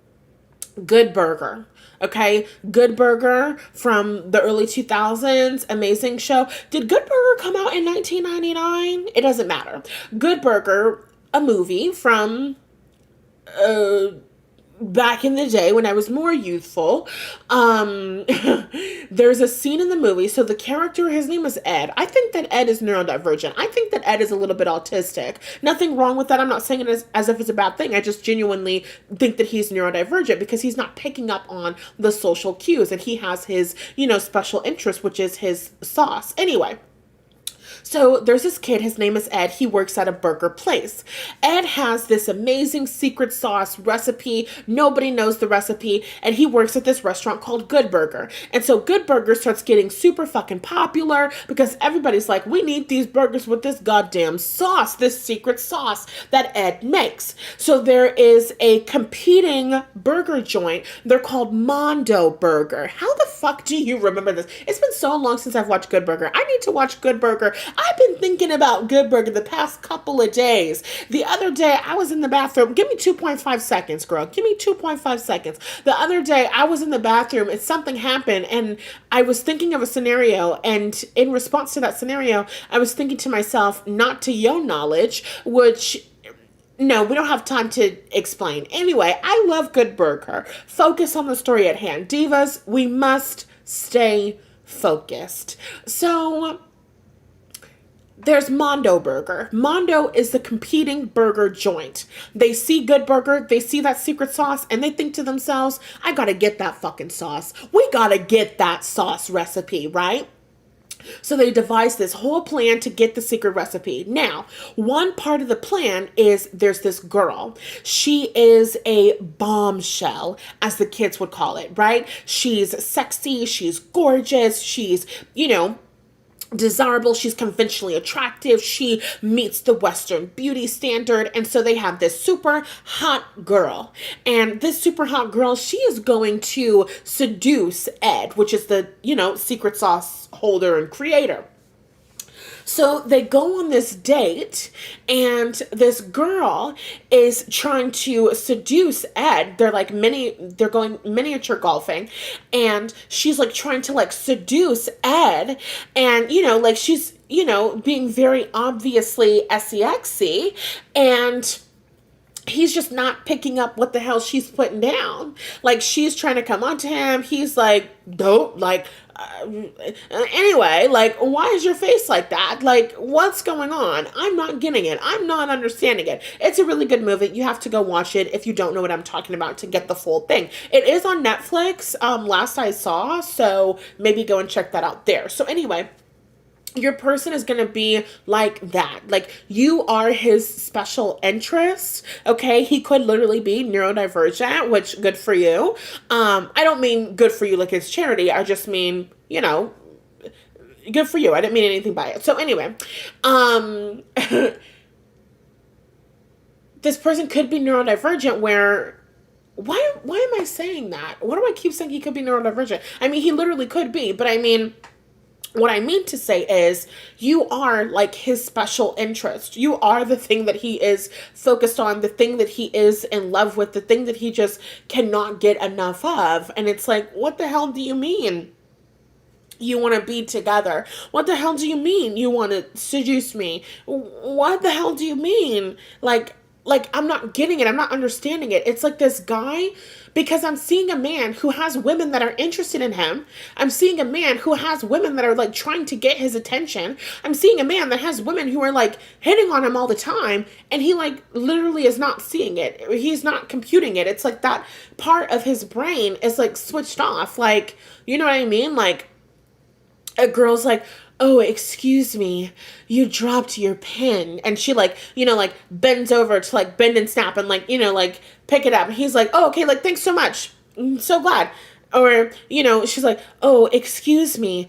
Good Burger. Okay, Good Burger from the early 2000s, amazing show. Did Good Burger come out in 1999? It doesn't matter. Good Burger, a movie from back in the day when I was more youthful. There's a scene in the movie. So the character, his name is Ed. I think that Ed is neurodivergent. I think that Ed is a little bit autistic. Nothing wrong with that. I'm not saying it as if it's a bad thing. I just genuinely think that he's neurodivergent because he's not picking up on the social cues and he has his, special interest, which is his sauce. Anyway. So there's this kid, his name is Ed. He works at a burger place. Ed has this amazing secret sauce recipe. Nobody knows the recipe. And he works at this restaurant called Good Burger. And so Good Burger starts getting super fucking popular because everybody's like, we need these burgers with this goddamn sauce, this secret sauce that Ed makes. So there is a competing burger joint. They're called Mondo Burger. How the fuck do you remember this? It's been so long since I've watched Good Burger. I need to watch Good Burger. I've been thinking about Good Burger the past couple of days. The other day, I was in the bathroom. Give me 2.5 seconds, girl. Give me 2.5 seconds. The other day, I was in the bathroom and something happened and I was thinking of a scenario. And in response to that scenario, I was thinking to myself, not to your knowledge, which... No, we don't have time to explain. Anyway, I love Good Burger. Focus on the story at hand. Divas, we must stay focused. So... there's Mondo Burger. Mondo is the competing burger joint. They see Good Burger, they see that secret sauce, and they think to themselves, I gotta get that fucking sauce. We gotta get that sauce recipe, right? So they devise this whole plan to get the secret recipe. Now, one part of the plan is there's this girl. She is a bombshell, as the kids would call it, right? She's sexy, she's gorgeous, she's, desirable, she's conventionally attractive, she meets the Western beauty standard, and so they have this super hot girl. And this super hot girl, she is going to seduce Ed, which is the, secret sauce holder and creator. So they go on this date and this girl is trying to seduce Ed. They're going miniature golfing and she's like trying to like seduce Ed and, she's, being very obviously sexy and he's just not picking up what the hell she's putting down. Like, she's trying to come onto him. He's like, dope. Like, anyway, like, why is your face like that? Like, what's going on? I'm not getting it. I'm not understanding it. It's a really good movie. You have to go watch it if you don't know what I'm talking about to get the full thing. It is on Netflix, last I saw, so maybe go and check that out there. So anyway, your person is going to be like that. Like, you are his special interest. Okay. He could literally be neurodivergent, which good for you. I don't mean good for you like it's charity. I just mean, good for you. I didn't mean anything by it. So anyway, this person could be neurodivergent where, why am I saying that? Why do I keep saying he could be neurodivergent? I mean, he literally could be, but I mean, What I mean to say is you are like his special interest. You are the thing that he is focused on, the thing that he is in love with, the thing that he just cannot get enough of. And it's like, what the hell do you mean you want to be together? What the hell do you mean you want to seduce me? What the hell do you mean? Like I'm not getting it. I'm not understanding it. It's like this guy, because I'm seeing a man who has women that are interested in him. I'm seeing a man who has women that are like trying to get his attention. I'm seeing a man that has women who are like hitting on him all the time, and he like literally is not seeing it. He's not computing it. It's like that part of his brain is like switched off. Like, you know what I mean? Like, a girl's like, oh, excuse me, you dropped your pen. And she like, you know, like bends over to like bend and snap and like, you know, like pick it up. And he's like, oh, okay, like, thanks so much. I'm so glad. Or, you know, she's like, oh, excuse me,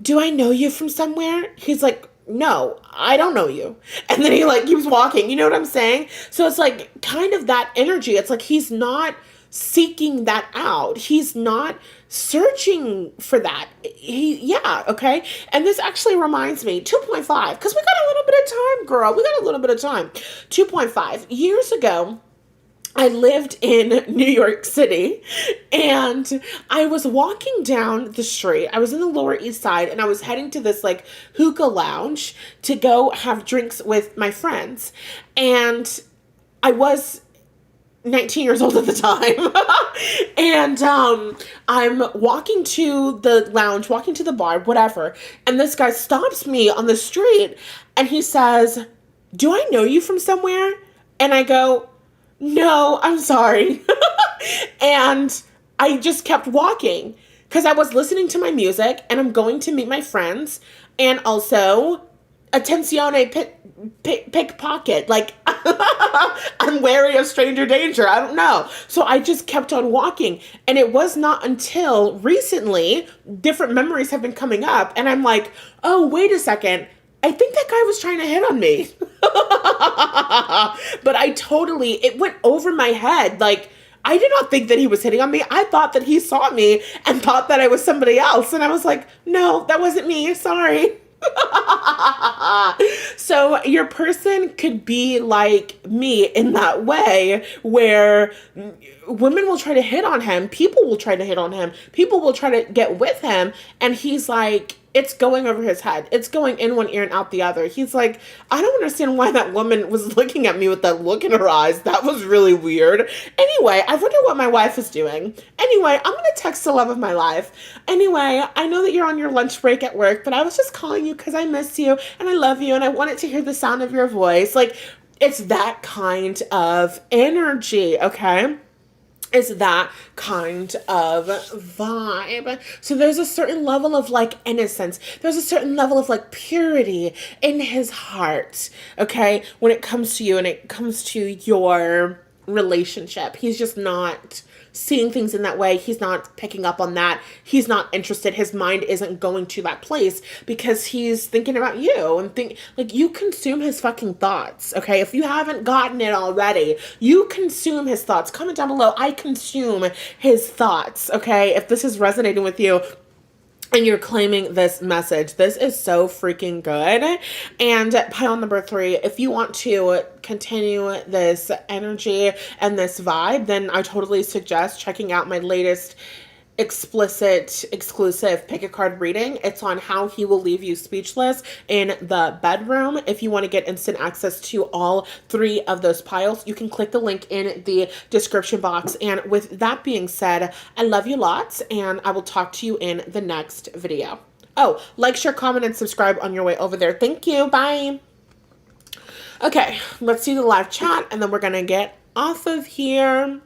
do I know you from somewhere? He's like, no, I don't know you. And then he like keeps walking. You know what I'm saying? So it's like kind of that energy. It's like he's not seeking that out. He's not searching for that. Okay. And this actually reminds me, 2.5, because we got a little bit of time, girl. We got a little bit of time. 2.5 years ago, I lived in New York City, and I was walking down the street. I was in the Lower East Side, and I was heading to this like hookah lounge to go have drinks with my friends. And I was 19 years old at the time. And I'm walking to the lounge, walking to the bar, whatever. And this guy stops me on the street and he says, do I know you from somewhere? And I go, no, I'm sorry. And I just kept walking because I was listening to my music and I'm going to meet my friends. And also, attenzione pickpocket. Like, I'm wary of stranger danger. I don't know. So I just kept on walking. And it was not until recently, different memories have been coming up. And I'm like, oh, wait a second. I think that guy was trying to hit on me. But it went over my head. Like, I did not think that he was hitting on me. I thought that he saw me and thought that I was somebody else. And I was like, no, that wasn't me. Sorry. So your person could be like me in that way, where women will try to hit on him, people will try to hit on him, people will try to get with him, and he's like, it's going over his head. It's going in one ear and out the other. He's like, I don't understand why that woman was looking at me with that look in her eyes. That was really weird. Anyway, I wonder what my wife is doing. Anyway, I'm going to text the love of my life. Anyway, I know that you're on your lunch break at work, but I was just calling you because I miss you and I love you and I wanted to hear the sound of your voice. Like, it's that kind of energy, okay? It's that kind of vibe. So there's a certain level of like innocence. There's a certain level of like purity in his heart, okay? When it comes to you and it comes to your relationship. He's just not seeing things in that way. He's not picking up on that. He's not interested. His mind isn't going to that place because he's thinking about you and like you consume his fucking thoughts. Okay. If you haven't gotten it already, you consume his thoughts. Comment down below. I consume his thoughts. Okay. If this is resonating with you, and you're claiming this message, this is so freaking good. And pile number 3, if you want to continue this energy and this vibe, then I totally suggest checking out my latest exclusive pick a card reading. It's on how he will leave you speechless in the bedroom. If you want to get instant access to all 3 of those piles, you can click the link in the description box. And with that being said, I love you lots and I will talk to you in the next video. Oh, like, share, comment, and subscribe on your way over there. Thank you. Bye. Okay, let's do the live chat and then we're going to get off of here.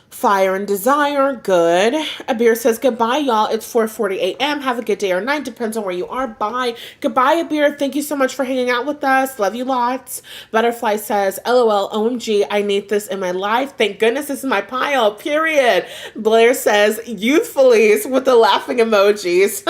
Fire and desire, good. Abir says, goodbye, y'all. It's 4:40 a.m. Have a good day or night. Depends on where you are. Bye. Goodbye, Abir. Thank you so much for hanging out with us. Love you lots. Butterfly says, LOL, OMG, I need this in my life. Thank goodness this is my pile, period. Blair says, youthfullies with the laughing emojis.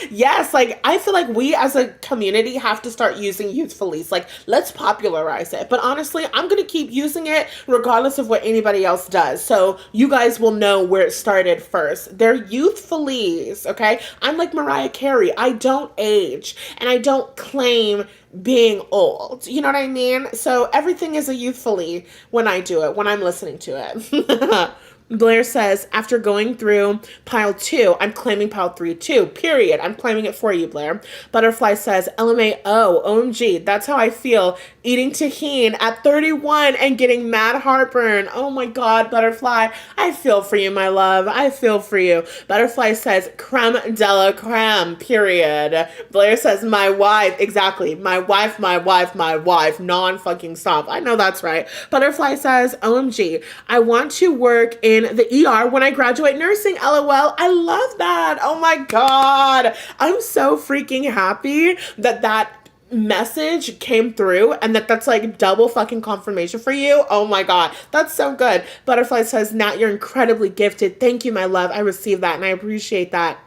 Yes, like, I feel like we as a community have to start using youthfullies. Like, let's popularize it. But honestly, I'm going to keep using it regardless of what anybody else does. So you guys will know where it started first. They're youthfulies, okay? I'm like Mariah Carey. I don't age and I don't claim being old. You know what I mean? So everything is a youthfully when I do it, when I'm listening to it. Blair says, after going through pile 2, I'm claiming pile 3 too. Period. I'm claiming it for you, Blair. Butterfly says, LMAO, OMG, that's how I feel eating tahini at 31 and getting mad heartburn. Oh my God, Butterfly. I feel for you, my love. I feel for you. Butterfly says, creme de la creme, period. Blair says, my wife. Exactly. My wife, my wife, my wife. Non-fucking stop. I know that's right. Butterfly says, OMG, I want to work in the ER when I graduate nursing. LOL. I love that. Oh my God. I'm so freaking happy that that message came through and that's like double fucking confirmation for you. Oh my God. That's so good. Butterfly says, Nat, you're incredibly gifted. Thank you, my love. I received that and I appreciate that.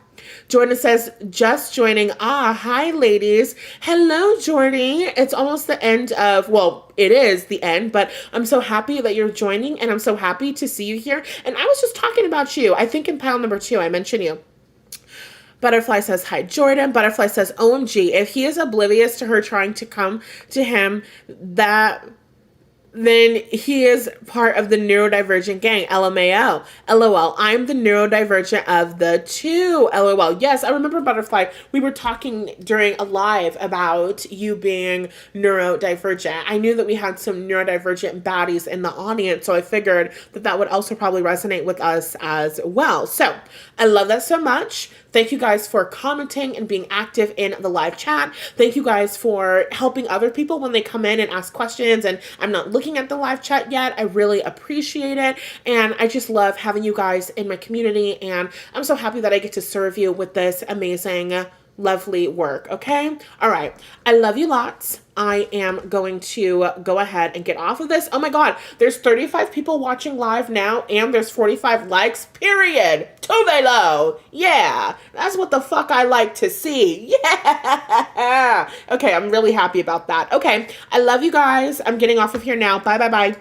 Jordan says, just joining. Hi, ladies. Hello, Jordy. It's almost the end of, well, it is the end, but I'm so happy that you're joining and I'm so happy to see you here. And I was just talking about you. I think in pile number 2, I mentioned you. Butterfly says, hi, Jordan. Butterfly says, OMG, if he is oblivious to her trying to come to him, then he is part of the neurodivergent gang. LMAO. LOL. I'm the neurodivergent of the 2. LOL. Yes, I remember, Butterfly. We were talking during a live about you being neurodivergent. I knew that we had some neurodivergent baddies in the audience, so I figured that that would also probably resonate with us as well. So I love that so much. Thank you guys for commenting and being active in the live chat. Thank you guys for helping other people when they come in and ask questions. And I'm not looking at the live chat yet. I really appreciate it. And I just love having you guys in my community. And I'm so happy that I get to serve you with this amazing, lovely work. Okay. All right. I love you lots. I am going to go ahead and get off of this. Oh my God, there's 35 people watching live now and there's 45 likes, period. Tuvelo. Yeah, that's what the fuck I like to see. Yeah. Okay, I'm really happy about that. Okay, I love you guys. I'm getting off of here now. Bye, bye, bye.